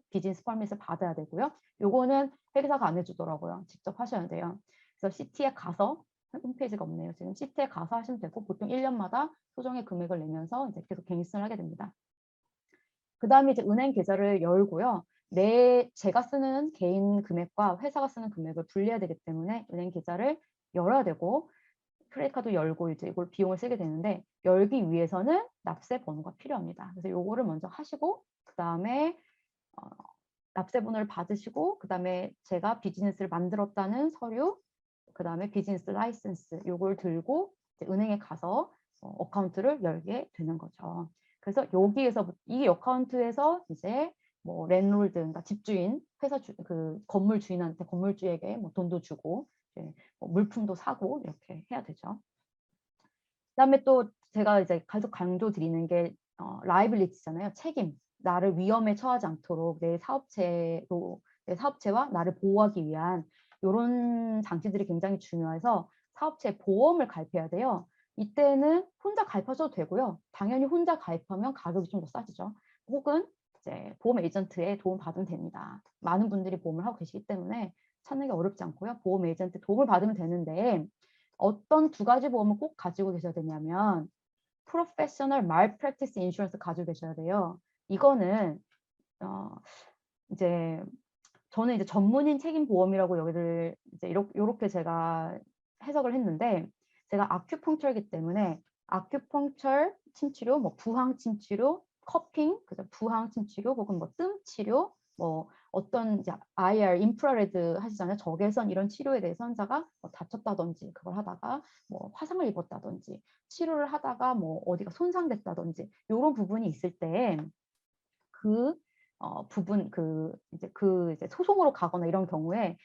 비즈니스 퍼밋을 받아야 되고요. 요거는 회계사가 안 해주더라고요. 직접 하셔야 돼요. 그래서 시티에 가서 홈페이지가 없네요. 지금 시티에 가서 하시면 되고 보통 1년마다 소정의 금액을 내면서 이제 계속 갱신을 하게 됩니다. 그 다음에 이제 은행 계좌를 열고요. 제가 쓰는 개인 금액과 회사가 쓰는 금액을 분리해야 되기 때문에 은행 계좌를 열어야 되고 크레딧 카드 열고 이제 이걸 비용을 쓰게 되는데 열기 위해서는 납세 번호가 필요합니다. 그래서 요거를 먼저 하시고 그 다음에 납세 번호를 받으시고 그 다음에 제가 비즈니스를 만들었다는 서류 그 다음에 비즈니스 라이센스 요걸 들고 이제 은행에 가서 어카운트를 열게 되는 거죠. 그래서 여기에서 이 어카운트에서 이제 뭐 랜롤드, 그러니까 집주인, 그 건물 주인한테 건물주에게 뭐 돈도 주고 이제 뭐 물품도 사고 이렇게 해야 되죠. 그다음에 또 제가 이제 계속 강조드리는 게 라이빌리티잖아요. 책임. 나를 위험에 처하지 않도록 내 사업체와 나를 보호하기 위한 이런 장치들이 굉장히 중요해서 사업체 보험을 가입해야 돼요. 이때는 혼자 가입하셔도 되고요. 당연히 혼자 가입하면 가격이 좀 더 싸지죠. 혹은 이제 보험 에이전트의 도움 받으면 됩니다. 많은 분들이 보험을 하고 계시기 때문에 찾는 게 어렵지 않고요. 보험 에이전트 도움을 받으면 되는데 어떤 두 가지 보험을 꼭 가지고 계셔야 되냐면 프로페셔널 말프랙티스 인슈런스 가지고 계셔야 돼요. 이거는 이제 저는 이제 전문인 책임 보험이라고 여기를 이제 이렇게 제가 해석을 했는데 제가 아큐펑처이기 때문에 아큐펑처 침치료, 뭐 부항 침치료, 커핑, 그죠? 부항 침치료 혹은 뭐 뜸 치료, 뭐 어떤 이제 IR 인프라레드 하시잖아요. 적외선 이런 치료에 대해서 환자가 뭐 다쳤다든지 그걸 하다가 뭐 화상을 입었다든지 치료를 하다가 뭐 어디가 손상됐다든지 이런 부분이 있을 때 그 부분 이제 소송으로 가거나 이런 경우에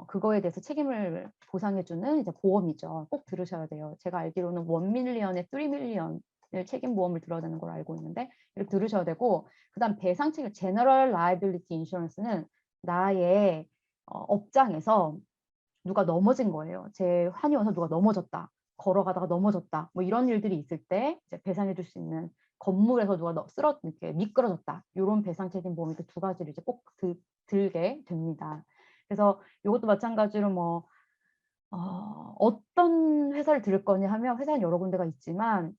그거에 대해서 책임을 보상해주는 이제 보험이죠. 꼭 들으셔야 돼요. 제가 알기로는 1밀리언에 3밀리언을 책임 보험을 들어야 되는 걸 알고 있는데 이렇게 들으셔야 되고 그다음 배상 책임 제너럴 라이빌리티 인슈런스는 나의 업장에서 누가 넘어진 거예요. 제 환이 와서 누가 넘어졌다. 걸어가다가 넘어졌다. 뭐 이런 일들이 있을 때 이제 배상해 줄 수 있는 건물에서 누가 이렇게 미끄러졌다. 이런 배상 책임 보험 이렇게 두 가지를 이제 꼭 들게 됩니다. 그래서 이것도 마찬가지로 뭐 어떤 회사를 들을 거냐 하면 회사는 여러 군데가 있지만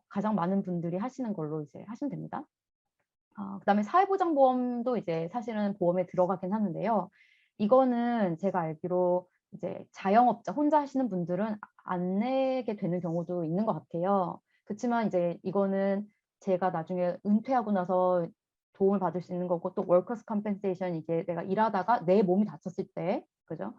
가장 많은 분들이 하시는 걸로 이제 하시면 됩니다. 그다음에 사회보장보험도 이제 사실은 보험에 들어가긴 하는데요. 이거는 제가 알기로 이제 자영업자 혼자 하시는 분들은 안 내게 되는 경우도 있는 것 같아요. 그렇지만 이제 이거는 제가 나중에 은퇴하고 나서 도움을 받을 수 있는 거고 또 월커스 컴펜세이션 이게 내가 일하다가 내 몸이 다쳤을 때 그죠?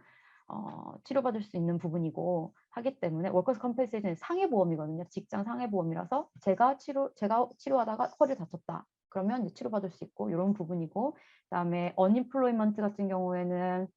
치료받을 수 있는 부분이고 하기 때문에 월커스 컴펜세이션이 상해보험이거든요. 직장 상해보험이라서 제가 치료하다가 허리를 다쳤다. 그러면 이제 치료받을 수 있고 이런 부분이고 그다음에 언임플로이먼트 같은 경우에는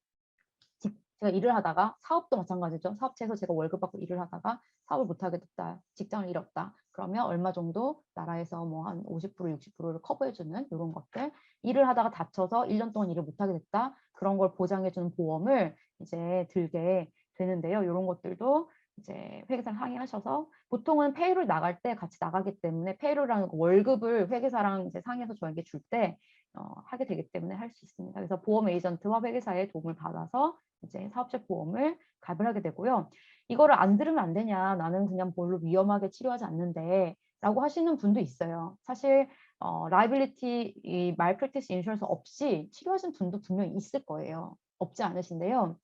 제가 일을 하다가 사업도 마찬가지죠. 사업체에서 제가 월급 받고 일을 하다가 사업을 못하게 됐다. 직장을 잃었다. 그러면 얼마 정도 나라에서 뭐 한 50% 60%를 커버해주는 이런 것들 일을 하다가 다쳐서 1년 동안 일을 못하게 됐다. 그런 걸 보장해주는 보험을 이제 들게 되는데요. 이런 것들도 이제 회계사랑 상의하셔서 보통은 페이롤 나갈 때 같이 나가기 때문에 페이롤이라는 월급을 회계사랑 이제 상의해서 저에게 줄 때 하게 되기 때문에 할 수 있습니다. 그래서 보험 에이전트와 회계사의 도움을 받아서 이제 사업체 보험을 가입을 하게 되고요. 이거를 안 들으면 안 되냐, 나는 그냥 별로 위험하게 치료하지 않는데 라고 하시는 분도 있어요. 사실 라이빌리티, 이 말프랙티스 인슈런스 없이 치료하신 분도 분명히 있을 거예요. 없지 않으신데요.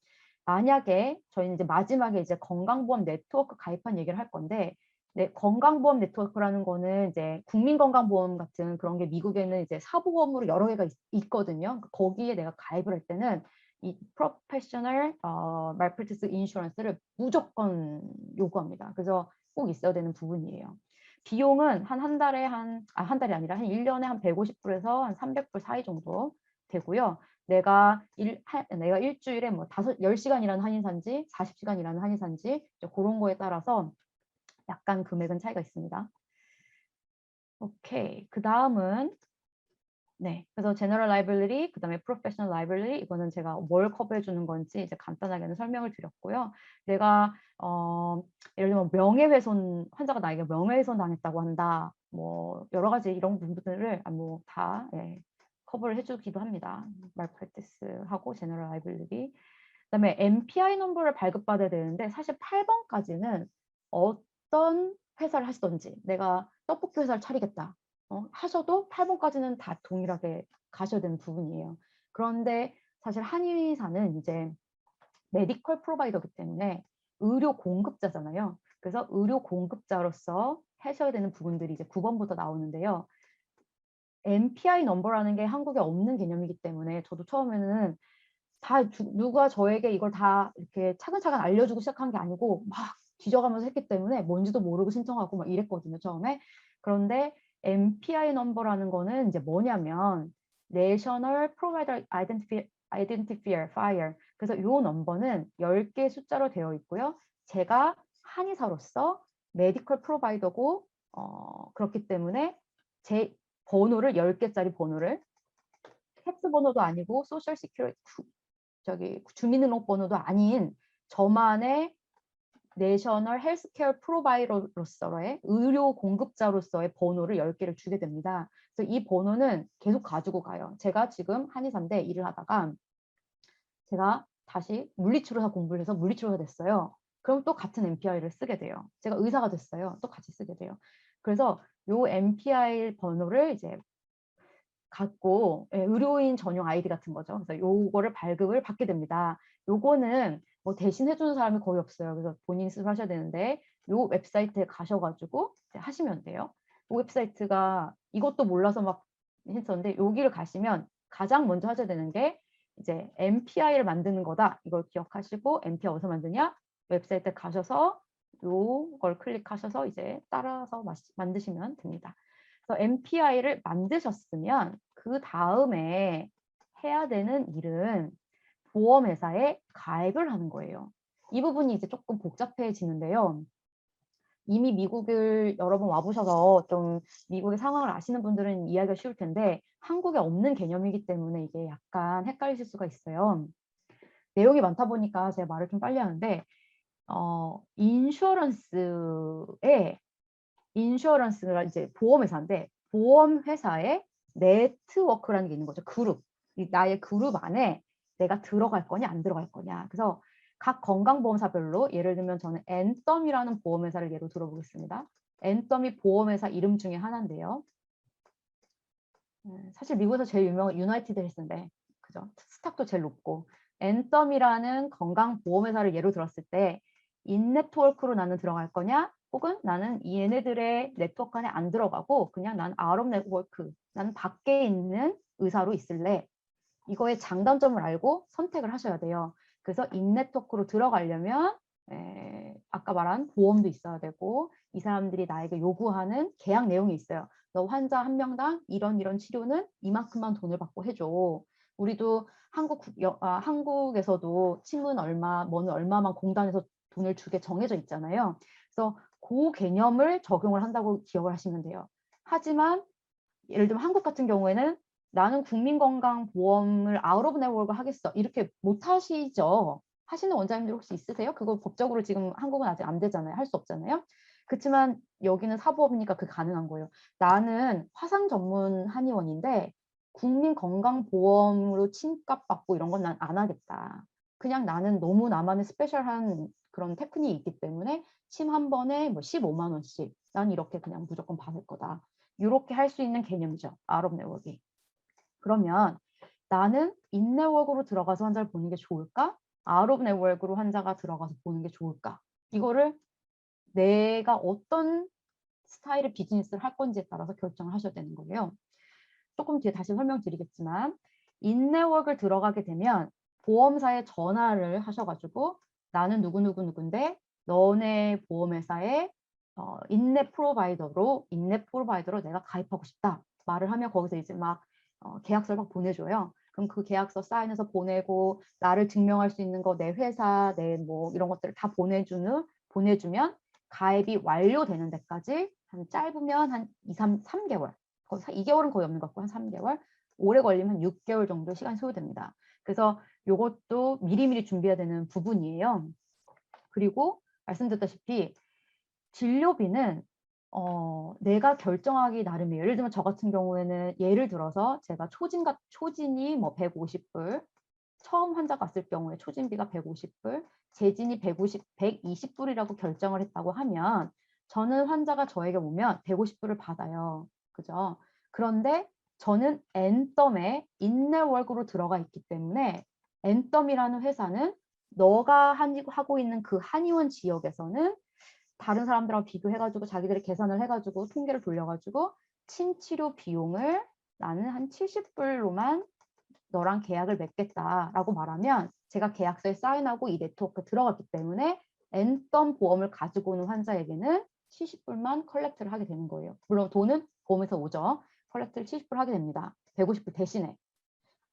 만약에 저희는 이제 마지막에 이제 건강보험 네트워크 가입한 얘기를 할 건데 네, 건강보험 네트워크라는 거는 이제 국민건강보험 같은 그런 게 미국에는 이제 사보험으로 여러 개가 있거든요. 거기에 내가 가입을 할 때는 이 프로페셔널 말프랙티스 인슈런스를 무조건 요구합니다. 그래서 꼭 있어야 되는 부분이에요. 비용은 한 달에 한 달이 아니라 한 1년에 한 150불에서 한 300불 사이 정도 되고요. 내가 일주일에 뭐 10시간 일하는 한의사인지 40시간 일하는 한의사인지 그런 거에 따라서 약간 금액은 차이가 있습니다. 오케이. 그다음은 네. 그래서 제너럴 라이블러리, 그다음에 프로페셔널 라이블러리 이거는 제가 뭘 커버해 주는 건지 이제 간단하게는 설명을 드렸고요. 내가 예를 들면 명예훼손 환자가 나에게 명예훼손 당했다고 한다. 뭐 여러 가지 이런 부분들을 뭐 다 예, 커버를 해 주기도 합니다. 말프랙티스하고 제너럴 라이블러리. 그다음에 MPI 넘버를 발급받아야 되는데 사실 8번까지는 어떤 회사를 하시든지 내가 떡볶이 회사를 차리겠다. 하셔도 8번까지는 다 동일하게 가셔야 되는 부분이에요. 그런데 사실 한의사는 이제 메디컬 프로바이더이기 때문에 의료 공급자잖아요. 그래서 의료 공급자로서 하셔야 되는 부분들이 이제 9번부터 나오는데요. MPI 넘버라는 게 한국에 없는 개념이기 때문에 저도 처음에는 누가 저에게 이걸 다 이렇게 차근차근 알려주고 시작한 게 아니고 막 뒤져가면서 했기 때문에 뭔지도 모르고 신청하고 막 이랬거든요, 처음에. 그런데 MPI 넘버라는 거는 이제 뭐냐면 National Provider Identifier. 그래서 이 넘버는 10개 숫자로 되어 있고요. 제가 한의사로서 메디컬 프로바이더고 그렇기 때문에 제 번호를 10개짜리 번호를 텍스 번호도 아니고 소셜 시큐리티 주민등록번호도 아닌 저만의 내셔널 헬스케어 프로바이더로서의 의료 공급자로서의 번호를 10개를 주게 됩니다. 그래서 이 번호는 계속 가지고 가요. 제가 지금 한의사인데 일을 하다가 제가 다시 물리치료사 공부를 해서 물리치료사 됐어요. 그럼 또 같은 MPI를 쓰게 돼요. 제가 의사가 됐어요. 또 같이 쓰게 돼요. 그래서 요 MPI 번호를 이제 갖고 의료인 전용 아이디 같은 거죠. 그래서 요거를 발급을 받게 됩니다. 요거는 뭐 대신 해주는 사람이 거의 없어요. 그래서 본인이 스스로 하셔야 되는데 요 웹사이트에 가셔가지고 하시면 돼요. 요 웹사이트가 이것도 몰라서 막 했었는데 여기를 가시면 가장 먼저 하셔야 되는 게 이제 MPI를 만드는 거다. 이걸 기억하시고 MPI 어디서 만드냐? 웹사이트에 가셔서 요걸 클릭하셔서 이제 따라서 만드시면 됩니다. 그래서 MPI를 만드셨으면 그 다음에 해야 되는 일은 보험회사에 가입을 하는 거예요. 이 부분이 이제 조금 복잡해지는데요. 이미 미국을 여러 번 와보셔서 좀 미국의 상황을 아시는 분들은 이해하기가 쉬울 텐데 한국에 없는 개념이기 때문에 이게 약간 헷갈리실 수가 있어요. 내용이 많다 보니까 제가 말을 좀 빨리 하는데 인슈어런스가 이제 보험회사인데 보험회사의 네트워크라는 게 있는 거죠. 그룹. 나의 그룹 안에 내가 들어갈 거냐 안 들어갈 거냐. 그래서 각 건강보험사별로 예를 들면 저는 앤썸이라는 보험회사를 예로 들어보겠습니다. 앤썸이 보험회사 이름 중에 하나인데요. 사실 미국에서 제일 유명한 유나이티드 헬스인데 그죠? 스탁도 제일 높고 앤썸이라는 건강보험회사를 예로 들었을 때 인네트워크로 나는 들어갈 거냐 혹은 나는 얘네들의 네트워크 안에 안 들어가고 그냥 난 아웃 오브 네트워크 나는 밖에 있는 의사로 있을래. 이거의 장단점을 알고 선택을 하셔야 돼요. 그래서 인네트워크로 들어가려면 아까 말한 보험도 있어야 되고 이 사람들이 나에게 요구하는 계약 내용이 있어요. 너 환자 한 명당 이런 치료는 이만큼만 돈을 받고 해줘. 우리도 한국에서도 침은 얼마, 뭐는 얼마만 공단에서 돈을 주게 정해져 있잖아요. 그래서 그 개념을 적용을 한다고 기억을 하시면 돼요. 하지만 예를 들면 한국 같은 경우에는 나는 국민건강보험을 아웃 오브 네트워크 하겠어. 이렇게 못 하시죠. 하시는 원장님들 혹시 있으세요? 그거 법적으로 지금 한국은 아직 안 되잖아요. 할 수 없잖아요. 그렇지만 여기는 사보험이니까 그 가능한 거예요. 나는 화상 전문 한의원인데 국민건강보험으로 침값 받고 이런 건 난 안 하겠다. 그냥 나는 너무 나만의 스페셜한 그런 테크닉이 있기 때문에 침 한 번에 뭐 15만 원씩 난 이렇게 그냥 무조건 받을 거다. 이렇게 할 수 있는 개념이죠. 아웃 오브 네트워크. 그러면 나는 인네트워크로 들어가서 환자를 보는 게 좋을까? 아웃 오브 네트워크로 환자가 들어가서 보는 게 좋을까? 이거를 내가 어떤 스타일의 비즈니스를 할 건지에 따라서 결정을 하셔야 되는 거예요. 조금 뒤에 다시 설명드리겠지만 인네트워크를 들어가게 되면 보험사에 전화를 하셔가지고 나는 누구누구누구인데 너네 보험회사에 인넷 프로바이더로 내가 가입하고 싶다 말을 하면 거기서 이제 막 계약서를 막 보내줘요. 그럼 그 계약서 사인해서 보내고 나를 증명할 수 있는 거 내 회사 내 뭐 이런 것들을 다 보내주면 가입이 완료되는 데까지 한 짧으면 한 3개월, 거의 2개월은 거의 없는 것 같고 한 3개월, 오래 걸리면 한 6개월 정도 시간이 소요됩니다. 그래서 이것도 미리미리 준비해야 되는 부분이에요. 그리고 말씀드렸다시피 진료비는 내가 결정하기 나름이에요. 예를 들면 저 같은 경우에는 예를 들어서 제가 초진이 뭐 150불, 처음 환자가 왔을 경우에 초진비가 150불, 재진이 120불이라고 결정을 했다고 하면 저는 환자가 저에게 오면 150불을 받아요. 그죠? 그런데 저는 엔덤에 인내월그로 들어가 있기 때문에 엔덤이라는 회사는 너가 하고 있는 그 한의원 지역에서는 다른 사람들하고 비교해가지고 자기들이 계산을 해가지고 통계를 돌려가지고 침치료 비용을 나는 한 70불로만 너랑 계약을 맺겠다라고 말하면 제가 계약서에 사인하고 이 네트워크에 들어갔기 때문에 엔덤 보험을 가지고 오는 환자에게는 70불만 컬렉트를 하게 되는 거예요. 물론 돈은 보험에서 오죠. 컬렉트를 70불 하게 됩니다. 150불 대신에.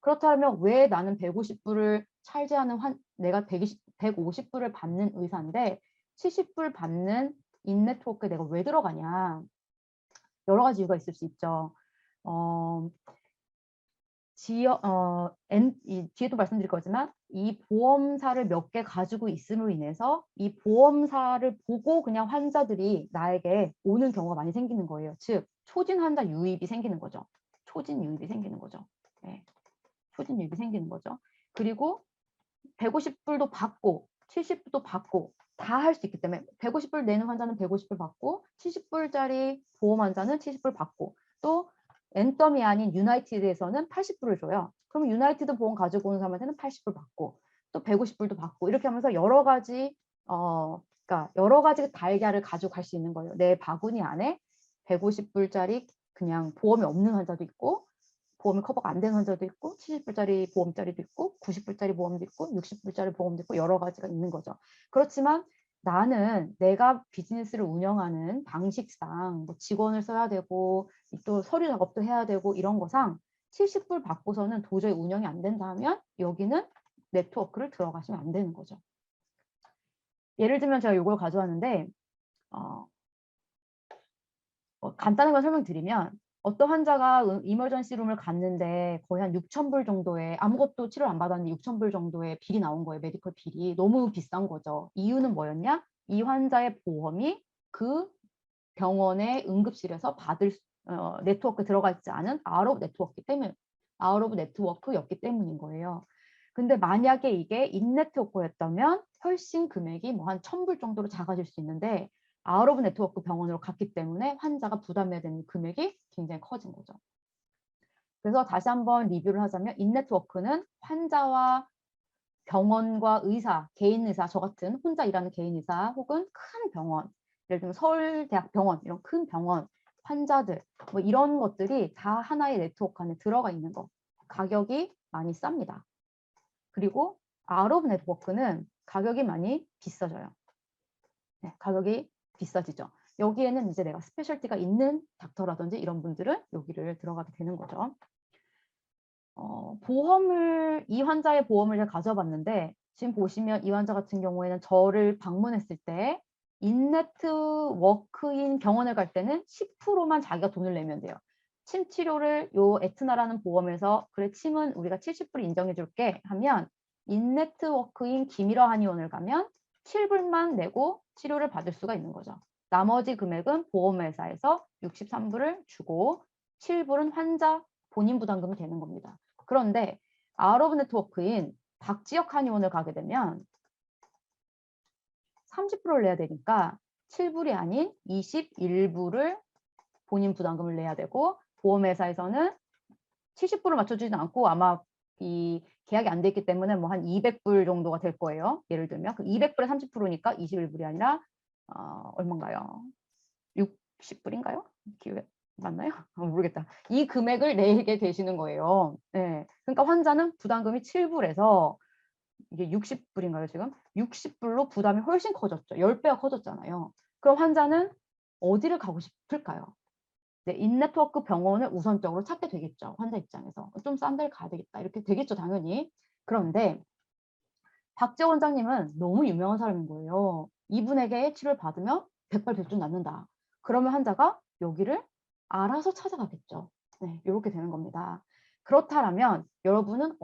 그렇다면 왜 나는 150불을 차지하는 내가 150불을 받는 의사인데 70불 받는 인네트워크에 내가 왜 들어가냐. 여러 가지 이유가 있을 수 있죠. 뒤에도 말씀드릴 거지만 이 보험사를 몇 개 가지고 있음으로 인해서 이 보험사를 보고 그냥 환자들이 나에게 오는 경우가 많이 생기는 거예요. 즉 초진 환자 유입이 생기는 거죠. 초진 유입이 생기는 거죠. 네. 초진 유입이 생기는 거죠. 그리고 150불도 받고 70불도 받고 다 할 수 있기 때문에 150불 내는 환자는 150불 받고 70불짜리 보험 환자는 70불 받고 또 엔덤이 아닌 유나이티드에서는 80불을 줘요. 그럼 유나이티드 보험 가지고 오는 사람한테는 80불 받고 또 150불도 받고 이렇게 하면서 여러 가지 그러니까 여러 가지 달걀을 가져갈 수 있는 거예요. 내 바구니 안에 150불짜리 그냥 보험이 없는 환자도 있고 보험이 커버가 안 되는 환자도 있고 70불짜리 보험짜리도 있고 90불짜리 보험도 있고 60불짜리 보험도 있고 여러 가지가 있는 거죠. 그렇지만 나는 내가 비즈니스를 운영하는 방식상 뭐 직원을 써야 되고 또 서류 작업도 해야 되고 이런 거상 70불 받고서는 도저히 운영이 안 된다 하면 여기는 네트워크를 들어가시면 안 되는 거죠. 예를 들면 제가 이걸 가져왔는데 간단한 걸 설명드리면 어떤 환자가 이머전시룸을 갔는데 거의 한 6,000불 정도의 아무것도 치료를 안 받았는데 6,000불 정도의 빌이 나온 거예요. 메디컬 빌이. 너무 비싼 거죠. 이유는 뭐였냐? 이 환자의 보험이 그 병원의 응급실에서 받을 네트워크 들어가 있지 않은 아웃 오브 네트워크였기 때문인 거예요. 근데 만약에 이게 인네트워크였다면 훨씬 금액이 뭐 한 1,000불 정도로 작아질 수 있는데 아웃 오브 네트워크 병원으로 갔기 때문에 환자가 부담해야 되는 금액이 굉장히 커진 거죠. 그래서 다시 한번 리뷰를 하자면 인네트워크는 환자와 병원과 의사, 개인 의사, 저 같은 혼자 일하는 개인 의사 혹은 큰 병원, 예를 들면 서울대학병원 이런 큰 병원, 환자들 뭐 이런 것들이 다 하나의 네트워크 안에 들어가 있는 거. 가격이 많이 쌉니다. 그리고 아웃 오브 네트워크는 가격이 많이 비싸져요. 네, 가격이 비싸지죠. 여기에는 이제 내가 스페셜티가 있는 닥터라든지 이런 분들은 여기를 들어가게 되는 거죠. 이 환자의 보험을 제가 가져봤는데 지금 보시면 이 환자 같은 경우에는 저를 방문했을 때 인네트워크인 병원을 갈 때는 10%만 자기가 돈을 내면 돼요. 침 치료를 요 에트나라는 보험에서 그래 침은 우리가 70불 인정해 줄게 하면 인네트워크인 김일화 한의원을 가면 7불만 내고 치료를 받을 수가 있는 거죠. 나머지 금액은 보험회사에서 63불을 주고 7불은 환자 본인 부담금이 되는 겁니다. 그런데 아웃 오브 네트워크인 박지역 한의원을 가게 되면 30%를 내야 되니까 7불이 아닌 21불을 본인 부담금을 내야 되고 보험회사에서는 70불을 맞춰주지는 않고 아마 이 계약이 안 돼 있기 때문에 뭐 한 200불 정도가 될 거예요. 예를 들면 그 200불에 30%니까 21불이 아니라 얼마인가요? 60불인가요? 기회 맞나요? 모르겠다. 이 금액을 내게 되시는 거예요. 네. 그러니까 환자는 부담금이 7불에서 이게 60불인가요, 지금? 60불로 부담이 훨씬 커졌죠. 10배가 커졌잖아요. 그럼 환자는 어디를 가고 싶을까요? 네, 인네트워크 병원을 우선적으로 찾게 되겠죠. 환자 입장에서. 좀 싼 데를 가야 되겠다. 이렇게 되겠죠, 당연히. 그런데 박재 원장님은 너무 유명한 사람인 거예요. 이분에게 치료를 받으면 백발백중 낫는다. 그러면 환자가 여기를 알아서 찾아가겠죠. 네, 이렇게 되는 겁니다. 그렇다면 여러분은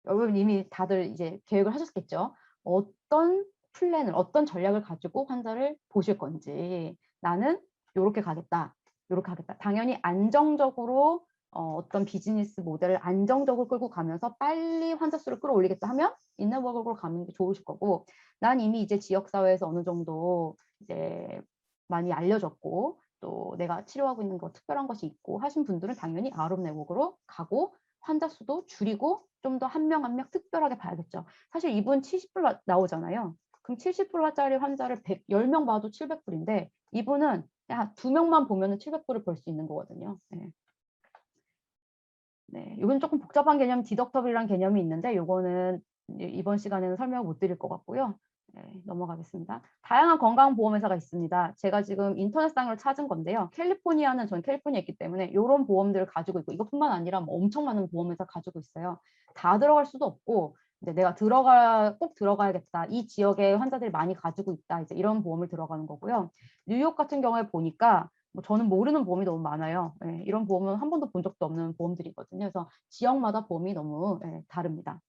여러분 이미 다들 이제 계획을 하셨겠죠. 어떤 플랜을, 어떤 전략을 가지고 환자를 보실 건지. 나는 이렇게 가겠다. 이렇게 하겠다. 당연히 안정적으로 어떤 비즈니스 모델을 안정적으로 끌고 가면서 빨리 환자 수를 끌어올리겠다 하면 인내워크로 가는 게 좋으실 거고, 난 이미 이제 지역사회에서 어느 정도 이제 많이 알려졌고 또 내가 치료하고 있는 거 특별한 것이 있고 하신 분들은 당연히 아웃 네트워크로 가고 환자 수도 줄이고 좀 더 한 명 한 명 특별하게 봐야겠죠. 사실 이분 70불 나오잖아요. 그럼 70불짜리 환자를 10명 봐도 700불인데 이분은 야, 2명만 보면 700불을 벌 수 있는 거거든요. 네. 네, 이건 조금 복잡한 개념, 디덕터블이라는 개념이 있는데 이거는 이번 시간에는 설명을 못 드릴 것 같고요. 네, 넘어가겠습니다. 다양한 건강보험회사가 있습니다. 제가 지금 인터넷상으로 찾은 건데요. 캘리포니아는 전 캘리포니아에 있기 때문에 이런 보험들을 가지고 있고 이것뿐만 아니라 뭐 엄청 많은 보험회사 가지고 있어요. 다 들어갈 수도 없고 이제 내가 꼭 들어가야겠다. 이 지역에 환자들이 많이 가지고 있다. 이제 이런 보험을 들어가는 거고요. 뉴욕 같은 경우에 보니까 뭐 저는 모르는 보험이 너무 많아요. 예, 이런 보험은 한 번도 본 적도 없는 보험들이거든요. 그래서 지역마다 보험이 너무 다릅니다.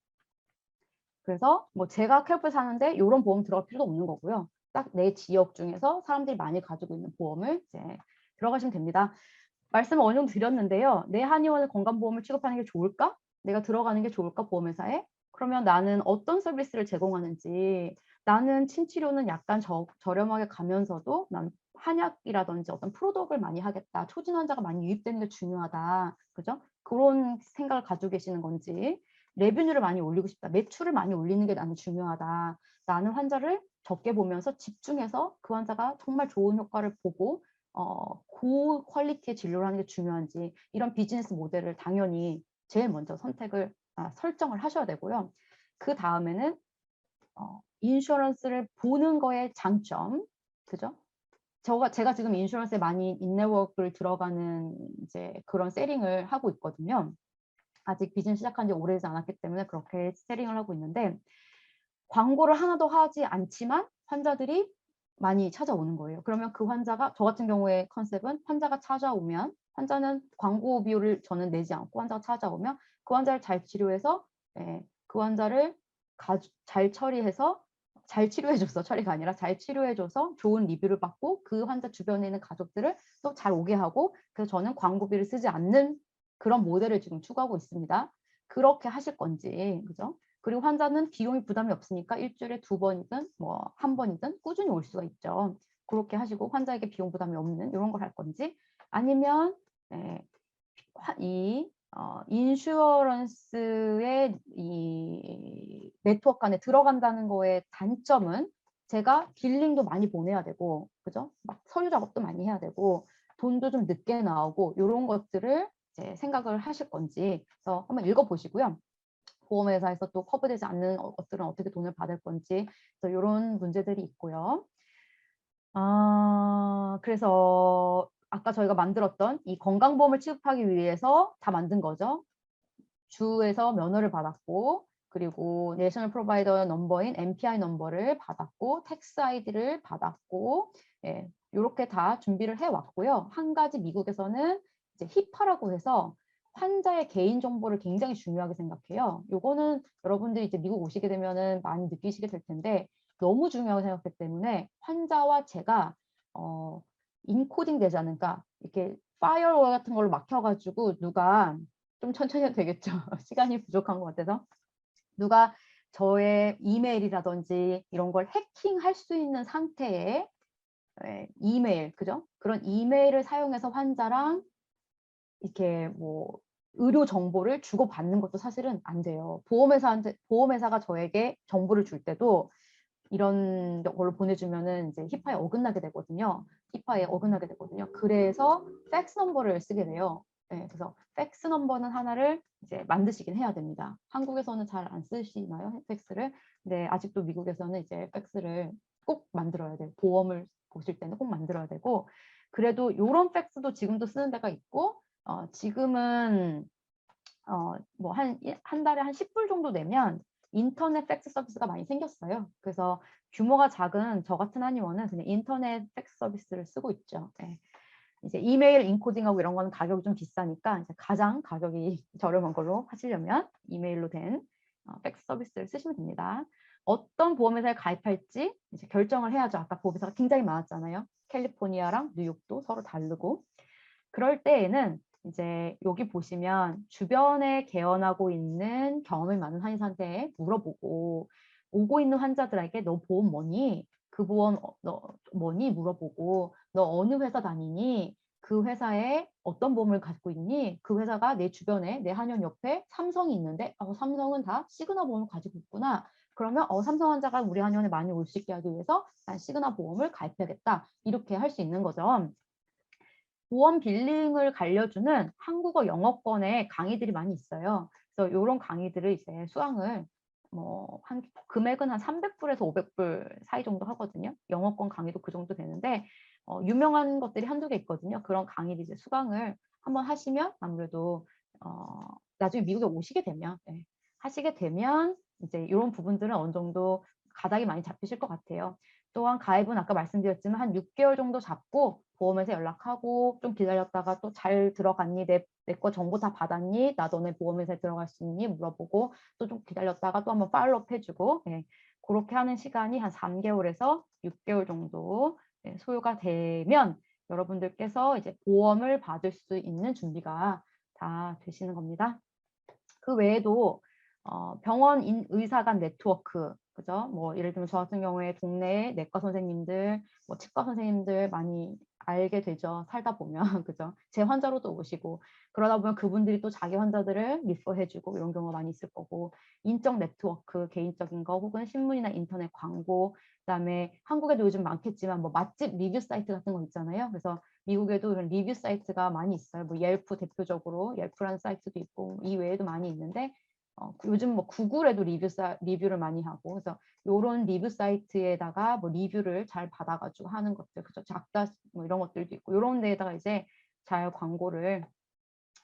그래서 뭐 제가 캘프에 사는데 이런 보험 들어갈 필요도 없는 거고요. 딱 내 지역 중에서 사람들이 많이 가지고 있는 보험을 이제 들어가시면 됩니다. 말씀을 어느 정도 드렸는데요. 내 한의원의 건강보험을 취급하는 게 좋을까? 내가 들어가는 게 좋을까? 보험회사에? 그러면 나는 어떤 서비스를 제공하는지, 나는 침치료는 약간 저렴하게 가면서도 난 한약이라든지 어떤 프로덕을 많이 하겠다. 초진 환자가 많이 유입되는 게 중요하다. 그죠? 그런 생각을 가지고 계시는 건지, 레뷰뉴를 많이 올리고 싶다. 매출을 많이 올리는 게 나는 중요하다. 나는 환자를 적게 보면서 집중해서 그 환자가 정말 좋은 효과를 보고 고 퀄리티의 진료를 하는 게 중요한지 이런 비즈니스 모델을 당연히 제일 먼저 설정을 하셔야 되고요. 그 다음에는 인슈런스를 보는 거의 장점, 그죠? 제가 지금 인슈런스에 많이 인네워크를 들어가는 이제 그런 세링을 하고 있거든요. 아직 비즈니스 시작한 지 오래되지 않았기 때문에 그렇게 세링을 하고 있는데 광고를 하나도 하지 않지만 환자들이 많이 찾아오는 거예요. 그러면 그 환자가 저 같은 경우에 컨셉은 환자가 찾아오면 환자는 광고 비용을 저는 내지 않고 환자가 찾아오면 그 환자를 잘 치료해서 그 환자를 잘 처리해서 잘 치료해줘서 처리가 아니라 잘 치료해줘서 좋은 리뷰를 받고 그 환자 주변에 있는 가족들을 또 잘 오게 하고 그래서 저는 광고비를 쓰지 않는 그런 모델을 지금 추구하고 있습니다. 그렇게 하실 건지 그죠? 그리고 환자는 비용이 부담이 없으니까 일주일에 2번이든 뭐 1번이든 꾸준히 올 수가 있죠. 그렇게 하시고 환자에게 비용 부담이 없는 이런 걸 할 건지 아니면 이 인슈어런스의 이 네트워크 안에 들어간다는 거의 단점은 제가 빌링도 많이 보내야 되고 그죠? 막 서류 작업도 많이 해야 되고 돈도 좀 늦게 나오고 이런 것들을 이제 생각을 하실 건지 그래서 한번 읽어보시고요. 보험회사에서 또 커버되지 않는 것들은 어떻게 돈을 받을 건지 이런 문제들이 있고요. 그래서 아까 저희가 만들었던 이 건강보험을 취급하기 위해서 다 만든 거죠. 주에서 면허를 받았고 그리고 내셔널 프로바이더 넘버인 NPI 넘버를 받았고 텍스 아이디를 받았고 이렇게 다 준비를 해왔고요. 한 가지 미국에서는 이제 히파라고 해서 환자의 개인 정보를 굉장히 중요하게 생각해요. 요거는 여러분들이 이제 미국 오시게 되면은 많이 느끼시게 될 텐데 너무 중요하게 생각하기 때문에 환자와 제가 인코딩 되지 않을까 이렇게 파이어월 같은 걸로 막혀가지고 누가 좀 천천히 해도 되겠죠. 시간이 부족한 것 같아서 누가 저의 이메일이라든지 이런 걸 해킹할 수 있는 상태의 이메일, 그죠? 그런 이메일을 사용해서 환자랑 이렇게 뭐 의료 정보를 주고받는 것도 사실은 안 돼요. 보험회사가 저에게 정보를 줄 때도 이런 걸로 보내주면은 이제 히파에 어긋나게 되거든요. 히파에 어긋나게 되거든요. 그래서 팩스 넘버를 쓰게 돼요. 그래서 팩스 넘버는 하나를 이제 만드시긴 해야 됩니다. 한국에서는 잘 안 쓰시나요? 팩스를? 근데 아직도 미국에서는 이제 팩스를 꼭 만들어야 돼요. 보실 때는 꼭 만들어야 되고, 그래도 요런 팩스도 지금도 쓰는 데가 있고, 지금은 뭐 한 달에 한 10불 정도 내면 인터넷 팩스 서비스가 많이 생겼어요. 그래서 규모가 작은 저 같은 한의원은 그냥 인터넷 팩스 서비스를 쓰고 있죠. 네. 이제 이메일 인코딩하고 이런 거는 가격이 좀 비싸니까 이제 가장 가격이 저렴한 걸로 하시려면 이메일로 된 팩스 서비스를 쓰시면 됩니다. 어떤 보험회사에 가입할지 이제 결정을 해야죠. 아까 보험회사가 굉장히 많았잖아요. 캘리포니아랑 뉴욕도 서로 다르고. 그럴 때에는 이제 여기 보시면 주변에 개원하고 있는 경험이 많은 한의사한테 물어보고, 오고 있는 환자들에게 너 보험 뭐니? 그 보험 너 뭐니? 물어보고, 너 어느 회사 다니니? 그 회사에 어떤 보험을 가지고 있니? 그 회사가 내 주변에 내 한의원 옆에 삼성이 있는데 삼성은 다 시그나 보험을 가지고 있구나. 그러면 삼성 환자가 우리 한의원에 많이 올 수 있게 하기 위해서 난 시그나 보험을 가입해야겠다. 이렇게 할 수 있는 거죠. 보험 빌링을 알려주는 한국어 영어권의 강의들이 많이 있어요. 그래서 이런 강의들을 이제 수강을 금액은 한 300불에서 500불 사이 정도 하거든요. 영어권 강의도 그 정도 되는데 유명한 것들이 한두 개 있거든요. 그런 강의를 이제 수강을 한번 하시면 아무래도 나중에 미국에 오시게 되면 하시게 되면 이제 이런 부분들은 어느 정도 가닥이 많이 잡히실 것 같아요. 또한 가입은 아까 말씀드렸지만 한 6개월 정도 잡고 보험회사 연락하고 좀 기다렸다가 또 잘 들어갔니? 내 거 정보 다 받았니? 나 너네 보험회사에 들어갈 수 있니? 물어보고 또 좀 기다렸다가 또 한번 팔로업 해주고 그렇게 하는 시간이 한 3개월에서 6개월 정도 소요가 되면 여러분들께서 이제 보험을 받을 수 있는 준비가 다 되시는 겁니다. 그 외에도 병원 의사 간 네트워크, 그죠? 뭐 예를 들면 저 같은 경우에 동네에 내과 선생님들, 뭐 치과 선생님들 많이 알게 되죠. 살다 보면 그죠? 제 환자로도 오시고 그러다 보면 그분들이 또 자기 환자들을 리퍼해주고 이런 경우가 많이 있을 거고, 인적 네트워크, 개인적인 거 혹은 신문이나 인터넷 광고, 그다음에 한국에도 요즘 많겠지만 뭐 맛집 리뷰 사이트 같은 거 있잖아요. 그래서 미국에도 이런 리뷰 사이트가 많이 있어요. 뭐 옐프 대표적으로 옐프라는 사이트도 있고 이 외에도 많이 있는데 요즘 뭐 구글에도 리뷰를 많이 하고, 그래서 이런 리뷰 사이트에다가 뭐 리뷰를 잘 받아가지고 하는 것들, 그죠? 작다 뭐 이런 것들도 있고 이런 데에다가 이제 잘 광고를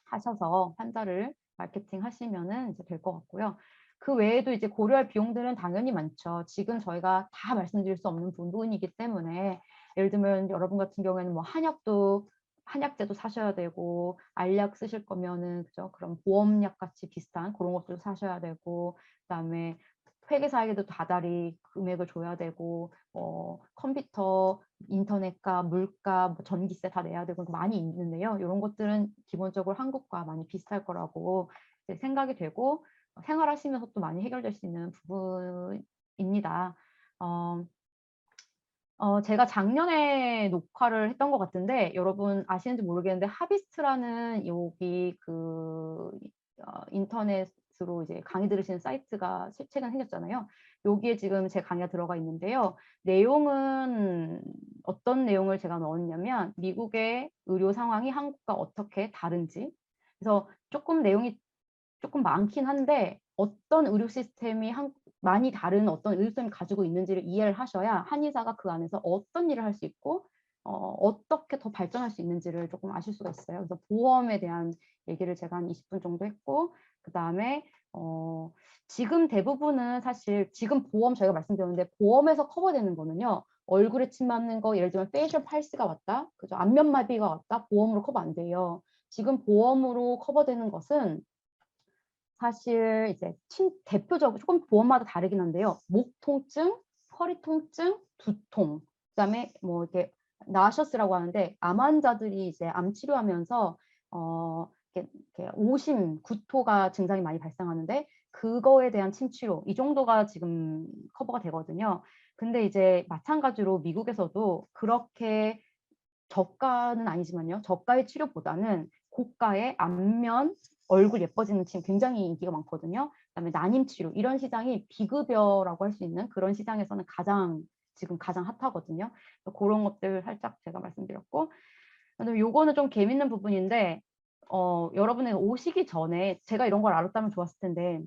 하셔서 환자를 마케팅 하시면은 이제 될 것 같고요. 그 외에도 이제 고려할 비용들은 당연히 많죠. 지금 저희가 다 말씀드릴 수 없는 부분이기 때문에 예를 들면 여러분 같은 경우에는 뭐 한약제도 사셔야 되고, 알약 쓰실 거면은 그죠? 그런 보험약 같이 비슷한 그런 것들도 사셔야 되고, 그다음에 회계사에게도 다달이 금액을 줘야 되고, 컴퓨터, 인터넷값, 물값, 뭐 전기세 다 내야 되고 많이 있는데요. 이런 것들은 기본적으로 한국과 많이 비슷할 거라고 생각이 되고 생활하시면서 또 많이 해결될 수 있는 부분입니다. 제가 작년에 녹화를 했던 것 같은데 여러분 아시는지 모르겠는데 하비스트라는 여기 인터넷으로 이제 강의 들으시는 사이트가 최근에 생겼잖아요. 여기에 지금 제 강의가 들어가 있는데요. 내용은 어떤 내용을 제가 넣었냐면 미국의 의료 상황이 한국과 어떻게 다른지, 그래서 조금 내용이 조금 많긴 한데 어떤 의료 시스템이 많이 다른 어떤 의료 시스템을 가지고 있는지를 이해를 하셔야 한의사가 그 안에서 어떤 일을 할 수 있고 어떻게 더 발전할 수 있는지를 조금 아실 수가 있어요. 그래서 보험에 대한 얘기를 제가 한 20분 정도 했고, 그 다음에 지금 대부분은 사실 지금 보험 저희가 말씀드렸는데 보험에서 커버되는 거는요. 얼굴에 침 맞는 거, 예를 들면 페이셜 팔스가 왔다, 그죠? 안면마비가 왔다, 보험으로 커버 안 돼요. 지금 보험으로 커버되는 것은 사실 이제 대표적으로 조금 보험마다 다르긴 한데요. 목 통증, 허리 통증, 두통, 그다음에 뭐 이렇게 나셔스라고 하는데 암 환자들이 이제 암 치료하면서 이렇게 오심, 구토가 증상이 많이 발생하는데 그거에 대한 침치료 이 정도가 지금 커버가 되거든요. 근데 이제 마찬가지로 미국에서도 그렇게 저가는 아니지만요. 저가의 치료보다는 고가의 안면, 얼굴 예뻐지는 치료 굉장히 인기가 많거든요. 그다음에 난임 치료 이런 시장이 비급여라고 할 수 있는 그런 시장에서는 지금 가장 핫하거든요. 그런 것들 살짝 제가 말씀드렸고, 근데 요거는 좀 재밌는 부분인데 여러분이 오시기 전에 제가 이런 걸 알았다면 좋았을 텐데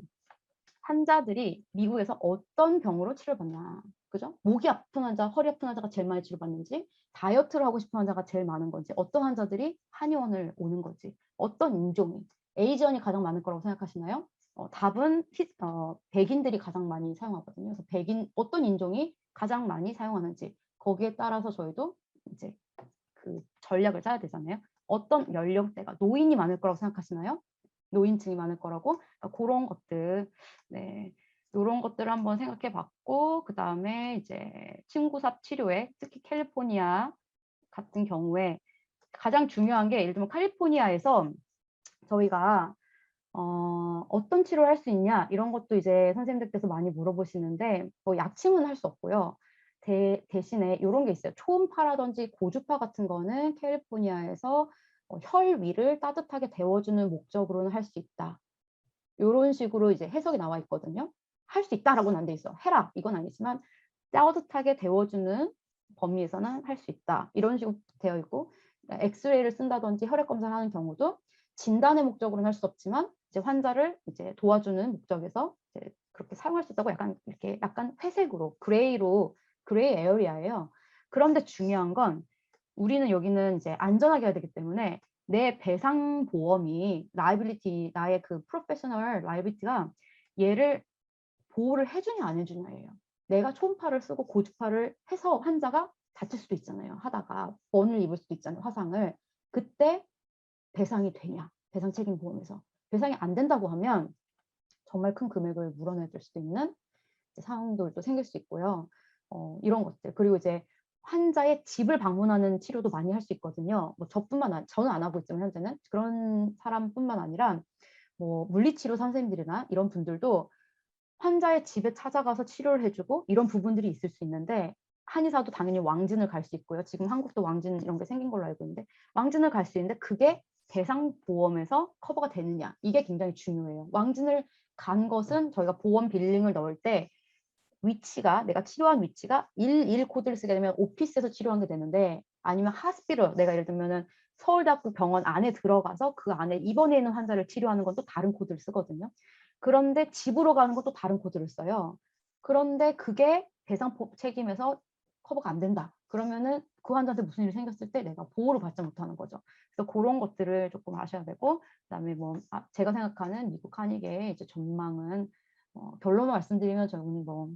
환자들이 미국에서 어떤 병으로 치료받냐. 그죠? 목이 아픈 환자, 허리 아픈 환자가 제일 많이 치료받는지, 다이어트를 하고 싶은 환자가 제일 많은 건지, 어떤 환자들이 한의원을 오는 건지, 어떤 인종이, 에이전이 가장 많을 거라고 생각하시나요? 답은 백인들이 가장 많이 사용하거든요. 그래서 백인 어떤 인종이 가장 많이 사용하는지 거기에 따라서 저희도 이제 그 전략을 짜야 되잖아요. 어떤 연령대가 노인이 많을 거라고 생각하시나요? 노인층이 많을 거라고. 그러니까 그런 것들, 네, 이런 것들을 한번 생각해봤고, 그 다음에 이제 친구삽 치료에 특히 캘리포니아 같은 경우에 가장 중요한 게 예를 들면 캘리포니아에서 저희가 어떤 치료를 할 수 있냐 이런 것도 이제 선생님들께서 많이 물어보시는데 뭐 약침은 할 수 없고요. 대신에 이런 게 있어요. 초음파라든지 고주파 같은 거는 캘리포니아에서 혈 위를 따뜻하게 데워주는 목적으로는 할 수 있다. 이런 식으로 이제 해석이 나와 있거든요. 할 수 있다라고는 안 돼 있어. 해라 이건 아니지만 따뜻하게 데워주는 범위에서는 할 수 있다. 이런 식으로 되어 있고 엑스레이를 쓴다든지 혈액 검사를 하는 경우도 진단의 목적으로는 할 수 없지만 이제 환자를 이제 도와주는 목적에서 이제 그렇게 사용할 수 있다고 약간 이렇게 약간 회색으로 그레이 에어리아예요. 그런데 중요한 건 우리는 여기는 이제 안전하게 해야 되기 때문에 내 배상 보험이 라이빌리티 나의 그 프로페셔널 라이빌리티가 얘를 보호를 해주냐 안 해주냐예요. 내가 초음파를 쓰고 고주파를 해서 환자가 다칠 수도 있잖아요. 하다가 번을 입을 수도 있잖아요. 화상을. 그때 배상이 되냐. 배상 책임 보험에서. 배상이 안 된다고 하면 정말 큰 금액을 물어내야 될 수도 있는 상황들도 생길 수 있고요. 이런 것들. 그리고 이제 환자의 집을 방문하는 치료도 많이 할 수 있거든요. 뭐 저는 안 하고 있지만 현재는 그런 사람뿐만 아니라 뭐 물리치료 선생님들이나 이런 분들도 환자의 집에 찾아가서 치료를 해주고 이런 부분들이 있을 수 있는데 한의사도 당연히 왕진을 갈 수 있고요. 지금 한국도 왕진 이런 게 생긴 걸로 알고 있는데 왕진을 갈 수 있는데 그게 대상보험에서 커버가 되느냐 이게 굉장히 중요해요. 왕진을 간 것은 저희가 보험 빌링을 넣을 때 위치가 내가 치료한 위치가 11 코드를 쓰게 되면 오피스에서 치료한 게 되는데 아니면 하스피럴 내가 예를 들면은 서울대학교 병원 안에 들어가서 그 안에 입원해 있는 환자를 치료하는 건 또 다른 코드를 쓰거든요. 그런데 집으로 가는 것도 다른 코드를 써요. 그런데 그게 배상 책임에서 커버가 안 된다. 그러면은 그 환자한테 무슨 일이 생겼을 때 내가 보호를 받지 못하는 거죠. 그래서 그런 것들을 조금 아셔야 되고 그다음에 뭐 제가 생각하는 미국 한의계의 이제 전망은 결론을 말씀드리면 저는 뭐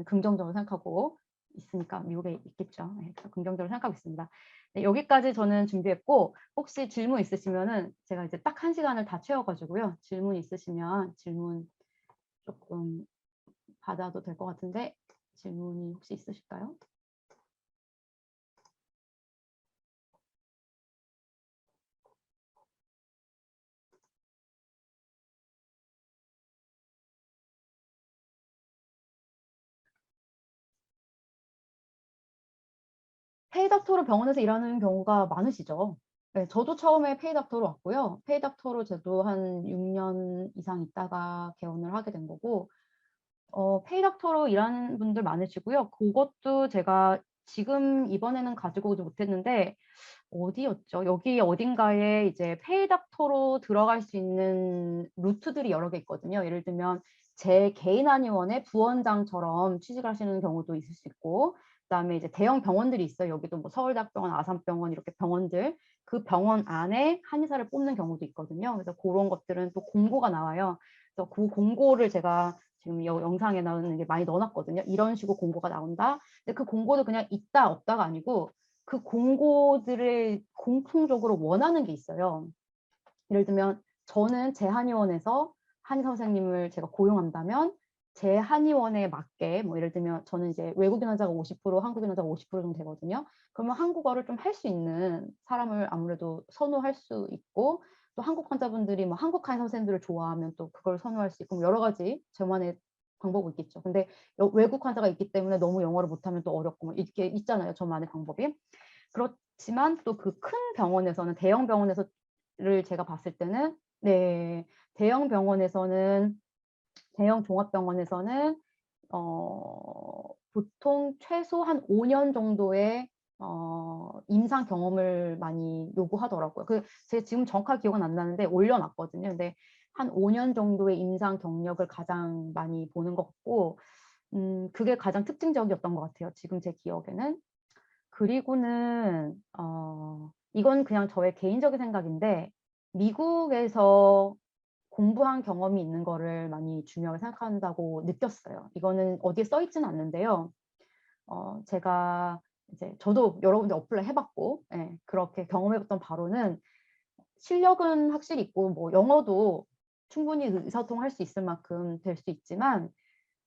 긍정적으로 생각하고 있으니까 미국에 있겠죠. 네, 긍정적으로 생각하고 있습니다. 네, 여기까지 저는 준비했고 혹시 질문 있으시면은 제가 이제 딱 1시간을 다 채워가지고요. 질문 있으시면 질문 조금 받아도 될 것 같은데 질문이 혹시 있으실까요? 페이닥터로 병원에서 일하는 경우가 많으시죠? 네, 저도 처음에 페이닥터로 왔고요. 페이닥터로 저도 한 6년 이상 있다가 개원을 하게 된 거고 페이닥터로 일하는 분들 많으시고요. 그것도 제가 지금 이번에는 가지고 오지 못했는데 어디였죠? 여기 어딘가에 이제 페이닥터로 들어갈 수 있는 루트들이 여러 개 있거든요. 예를 들면 제 개인 한의원의 부원장처럼 취직을 하시는 경우도 있을 수 있고 그다음에 이제 대형 병원들이 있어요. 여기도 뭐 서울대학병원, 아산병원 이렇게 병원들 그 병원 안에 한의사를 뽑는 경우도 있거든요. 그래서 그런 것들은 또 공고가 나와요. 그래서 그 공고를 제가 지금 영상에 나오는 게 많이 넣어놨거든요. 이런 식으로 공고가 나온다. 근데 그 공고도 그냥 있다 없다가 아니고 그 공고들을 공통적으로 원하는 게 있어요. 예를 들면 저는 제 한의원에서 한의 선생님을 제가 고용한다면 제 한의원에 맞게 뭐 예를 들면 저는 이제 외국인 환자가 50% 한국인 환자가 50% 정도 되거든요. 그러면 한국어를 좀 할 수 있는 사람을 아무래도 선호할 수 있고 또 한국 환자분들이 뭐 한국 한의 선생님들을 좋아하면 또 그걸 선호할 수 있고 여러 가지 저만의 방법이 있겠죠. 근데 외국 환자가 있기 때문에 너무 영어를 못하면 또 어렵고 뭐 이렇게 있잖아요. 저만의 방법이. 그렇지만 또 그 큰 병원에서는 대형 병원에서를 제가 봤을 때는 네 대형 병원에서는 대형 종합병원에서는 보통 최소 한 5년 정도의 임상 경험을 많이 요구하더라고요. 제가 지금 정확하게 기억은 안 나는데 올려놨거든요. 근데 한 5년 정도의 임상 경력을 가장 많이 보는 것 같고 그게 가장 특징적이었던 것 같아요. 지금 제 기억에는. 그리고는 이건 그냥 저의 개인적인 생각인데 미국에서 공부한 경험이 있는 거를 많이 중요하게 생각한다고 느꼈어요. 이거는 어디에 써 있지는 않는데요. 제가 이제 저도 여러 군데 어플라이 해봤고 그렇게 경험해봤던 바로는 실력은 확실히 있고 뭐 영어도 충분히 의사소통할 수 있을 만큼 될 수 있지만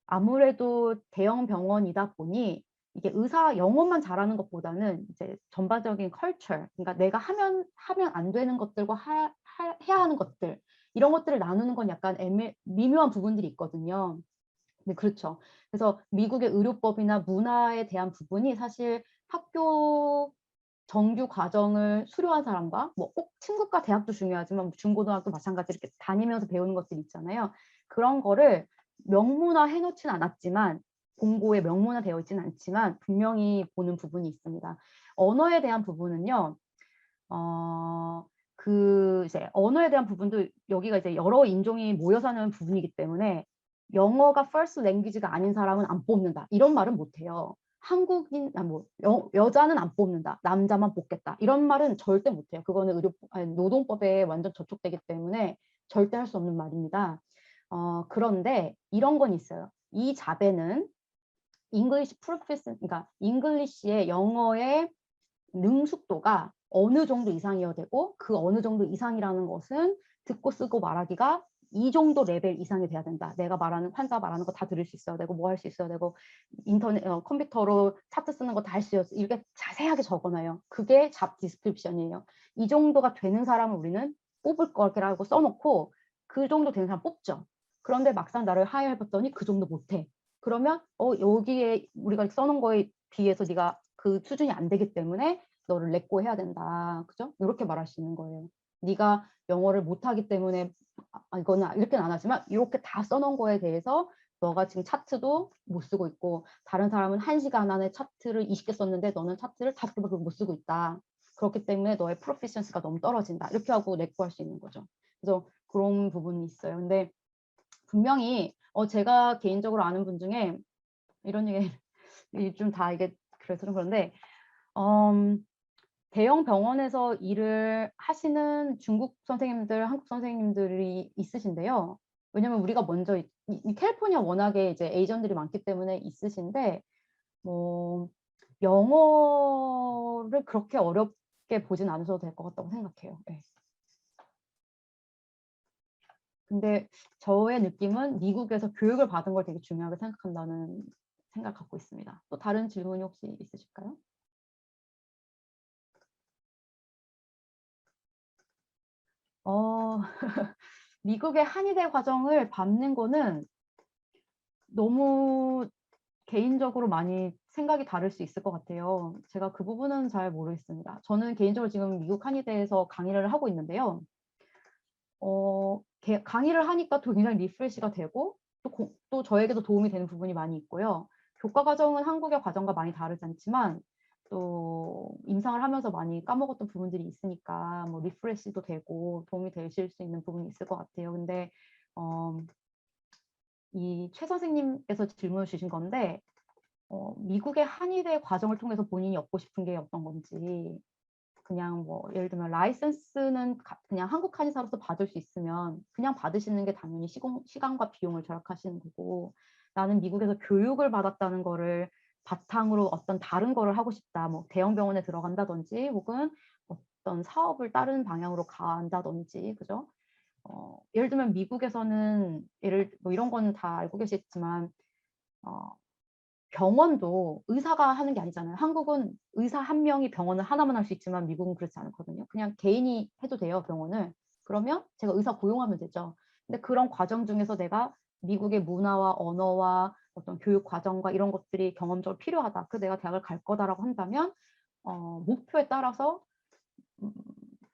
아무래도 대형 병원이다 보니 이게 의사 영어만 잘하는 것보다는 이제 전반적인 컬처, 그러니까 내가 하면 안 되는 것들과 해야 하는 것들 이런 것들을 나누는 건 약간 미묘한 부분들이 있거든요. 네, 그렇죠. 그래서 미국의 의료법이나 문화에 대한 부분이 사실 학교 정규 과정을 수료한 사람과 뭐 꼭 친구과 대학도 중요하지만 중고등학교 마찬가지로 이렇게 다니면서 배우는 것들 있잖아요. 그런 거를 명문화 해놓지는 않았지만 공고에 명문화되어 있지는 않지만 분명히 보는 부분이 있습니다. 언어에 대한 부분은요. 이제 언어에 대한 부분도 여기가 이제 여러 인종이 모여 사는 부분이기 때문에 영어가 first language가 아닌 사람은 안 뽑는다. 이런 말은 못 해요. 한국인, 여자는 안 뽑는다. 남자만 뽑겠다. 이런 말은 절대 못 해요. 그거는 노동법에 완전 저촉되기 때문에 절대 할 수 없는 말입니다. 그런데 이런 건 있어요. 이 자배는 잉글리시 프로페션, 그러니까 잉글리시의 영어의 능숙도가 어느 정도 이상이어야 되고 그 어느 정도 이상이라는 것은 듣고 쓰고 말하기가 이 정도 레벨 이상이 돼야 된다. 내가 말하는 환자 말하는 거 다 들을 수 있어야 되고 뭐 할 수 있어야 되고 인터넷 컴퓨터로 차트 쓰는 거 다 할 수 있어요. 이렇게 자세하게 적어놔요. 그게 잡 디스크립션이에요. 이 정도가 되는 사람을 우리는 뽑을 거라고 써놓고 그 정도 되는 사람 뽑죠. 그런데 막상 나를 하이해봤더니 그 정도 못해. 그러면 여기에 우리가 써놓은 거에 비해서 네가 그 수준이 안 되기 때문에 너를 레꼬해야 된다. 그죠? 이렇게 말할 수 있는 거예요. 네가 영어를 못하기 때문에 이거는 이렇게는 안 하지만 이렇게 다 써놓은 거에 대해서 너가 지금 차트도 못 쓰고 있고 다른 사람은 1시간 안에 차트를 20개 썼는데 너는 차트를 5개밖에 못 쓰고 있다. 그렇기 때문에 너의 프로피션스가 너무 떨어진다. 이렇게 하고 레꼬할 수 있는 거죠. 그래서 그런 부분이 있어요. 근데 분명히 제가 개인적으로 아는 분 중에 이런 얘기 좀 다 이게 그래서 좀 그런데 대형 병원에서 일을 하시는 중국 선생님들, 한국 선생님들이 있으신데요. 왜냐면 우리가 먼저 이 캘리포니아 워낙에 이제 에이전들이 많기 때문에 있으신데 뭐 영어를 그렇게 어렵게 보진 않으셔도 될 것 같다고 생각해요. 네. 근데 저의 느낌은 미국에서 교육을 받은 걸 되게 중요하게 생각한다는 생각 갖고 있습니다. 또 다른 질문이 혹시 있으실까요? 미국의 한의대 과정을 밟는 거는 너무 개인적으로 많이 생각이 다를 수 있을 것 같아요. 제가 그 부분은 잘 모르겠습니다. 저는 개인적으로 지금 미국 한의대에서 강의를 하고 있는데요. 강의를 하니까 또 굉장히 리프레시가 되고 또 저에게도 도움이 되는 부분이 많이 있고요. 교과 과정은 한국의 과정과 많이 다르지 않지만 또 임상을 하면서 많이 까먹었던 부분들이 있으니까 뭐 리프레시도 되고 도움이 되실 수 있는 부분이 있을 것 같아요. 근데 이 최 선생님께서 질문을 주신 건데 미국의 한의대 과정을 통해서 본인이 얻고 싶은 게 어떤 건지 그냥 뭐 예를 들면 라이센스는 그냥 한국 한의사로서 받을 수 있으면 그냥 받으시는 게 당연히 시간과 비용을 절약하시는 거고 나는 미국에서 교육을 받았다는 거를 바탕으로 어떤 다른 거를 하고 싶다. 뭐 대형 병원에 들어간다든지 혹은 어떤 사업을 다른 방향으로 간다든지 그죠? 예를 들면 미국에서는 뭐 이런 거는 다 알고 계시겠지만 병원도 의사가 하는 게 아니잖아요. 한국은 의사 한 명이 병원을 하나만 할 수 있지만 미국은 그렇지 않거든요. 그냥 개인이 해도 돼요, 병원을. 그러면 제가 의사 고용하면 되죠. 근데 그런 과정 중에서 내가 미국의 문화와 언어와 어떤 교육 과정과 이런 것들이 경험적으로 필요하다. 그 내가 대학을 갈 거다라고 한다면 목표에 따라서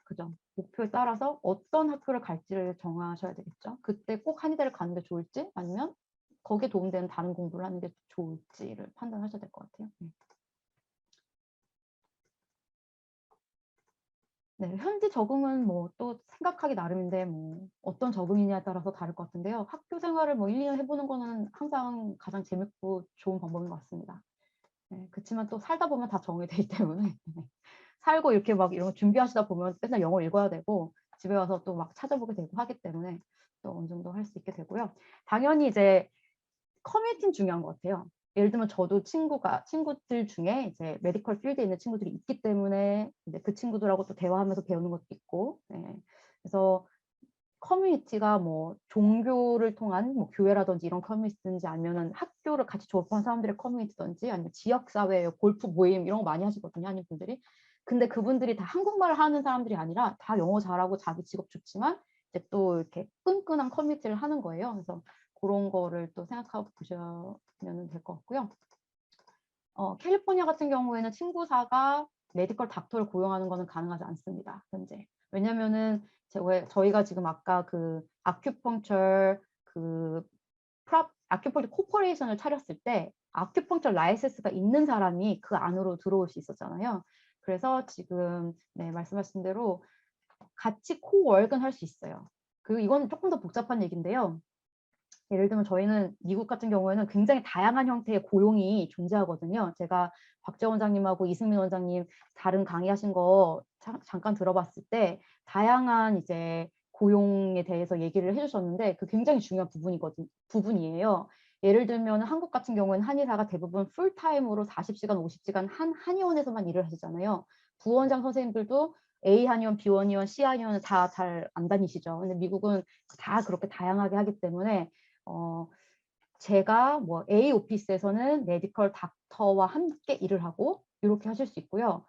그죠. 목표에 따라서 어떤 학교를 갈지를 정하셔야 되겠죠. 그때 꼭 한의대를 가는 게 좋을지 아니면 거기에 도움되는 다른 공부를 하는 게 좋을지를 판단하셔야 될 것 같아요. 네. 현지 적응은 뭐 또 생각하기 나름인데 뭐 어떤 적응이냐에 따라서 다를 것 같은데요. 학교 생활을 뭐 1-2년 해 보는 거는 항상 가장 재밌고 좋은 방법인 것 같습니다. 네. 그치만 또 살다 보면 다 적응이 되기 때문에 네. 살고 이렇게 막 이런 거 준비하시다 보면 맨날 영어 읽어야 되고 집에 와서 또 막 찾아보게 되고 하기 때문에 또 어느 정도 할 수 있게 되고요. 당연히 이제 커뮤니티는 중요한 것 같아요. 예를 들면 저도 친구들 중에 이제 메디컬 필드에 있는 친구들이 있기 때문에 이제 그 친구들하고 또 대화하면서 배우는 것도 있고 예. 그래서 커뮤니티가 뭐 종교를 통한 뭐 교회라든지 이런 커뮤니티든지 아니면은 학교를 같이 졸업한 사람들의 커뮤니티든지 아니면 지역 사회 골프 모임 이런 거 많이 하시거든요, 한인 분들이. 근데 그분들이 다 한국말을 하는 사람들이 아니라 다 영어 잘하고 자기 직업 좋지만 이제 또 이렇게 끈끈한 커뮤니티를 하는 거예요. 그래서 고런 거를 또 생각하고 보시면은 될 것 같고요. 캘리포니아 같은 경우에는 친구사가 메디컬 닥터를 고용하는 거는 가능하지 않습니다, 현재. 왜냐면은 왜 저희가 지금 아까 그 아큐펑처 그 아큐펑처 코퍼레이션을 차렸을 때 아큐펑처 라이센스가 있는 사람이 그 안으로 들어올 수 있었잖아요. 그래서 지금 네 말씀하신 대로 같이 코워크는 할 수 있어요. 그리고 이건 쪼끔 더 복잡한 얘기인데요. 예를 들면 저희는 미국 같은 경우에는 굉장히 다양한 형태의 고용이 존재하거든요. 제가 박재 원장님하고 이승민 원장님 다른 강의하신 거 잠깐 들어봤을 때 다양한 이제 고용에 대해서 얘기를 해 주셨는데 그 굉장히 중요한 부분이에요. 예를 들면 한국 같은 경우에는 한의사가 대부분 풀타임으로 40시간, 50시간 한 한의원에서만 일을 하시잖아요. 부원장 선생님들도 A 한의원, B 한의원, C 한의원은 다 잘 안 다니시죠. 근데 미국은 다 그렇게 다양하게 하기 때문에 어 제가 뭐 A 오피스에서는 메디컬 닥터와 함께 일을 하고 요렇게 하실 수 있고요.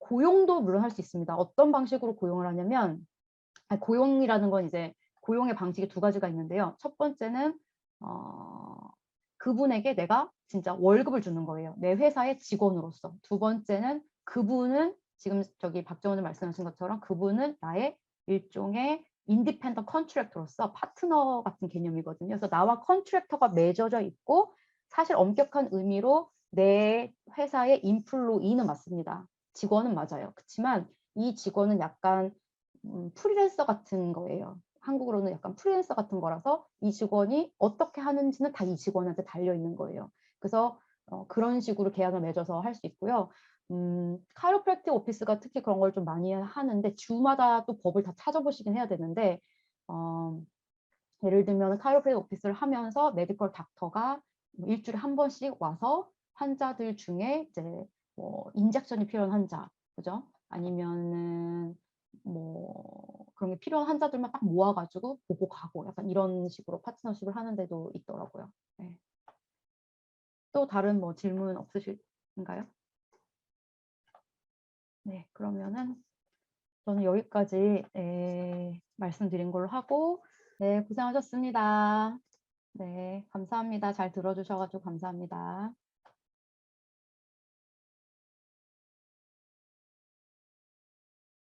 고용도 물론 할 수 있습니다. 어떤 방식으로 고용을 하냐면 고용이라는 건 이제 고용의 방식이 두 가지가 있는데요. 첫 번째는 어 그분에게 내가 진짜 월급을 주는 거예요, 내 회사의 직원으로서. 두 번째는 그분은 지금 저기 박정원님 말씀하신 것처럼 그분은 나의 일종의 인디펜던트 컨트랙터로서 파트너 같은 개념이거든요. 그래서 나와 컨트랙터가 맺어져 있고 사실 엄격한 의미로 내 회사의 인플로이는 맞습니다. 직원은 맞아요. 그치만 이 직원은 약간 프리랜서 같은 거예요. 한국으로는 약간 프리랜서 같은 거라서 이 직원이 어떻게 하는지는 다 이 직원한테 달려 있는 거예요. 그래서 그런 식으로 계약을 맺어서 할 수 있고요. 카이로프랙틱 오피스가 특히 그런 걸 좀 많이 하는데 주마다 또 법을 다 찾아보시긴 해야 되는데 어 예를 들면 카이로프랙틱 오피스를 하면서 메디컬 닥터가 뭐 일주일에 한 번씩 와서 환자들 중에 이제 뭐 인젝션이 필요한 환자, 그죠? 아니면은 뭐 그런 게 필요한 환자들만 딱 모아 가지고 보고 가고 약간 이런 식으로 파트너십을 하는 데도 있더라고요. 네. 또 다른 뭐 질문 없으신가요? 네. 그러면은 저는 여기까지 말씀드린 걸로 하고 네 고생하셨습니다. 네 감사합니다. 잘 들어 주셔 가지고 감사합니다.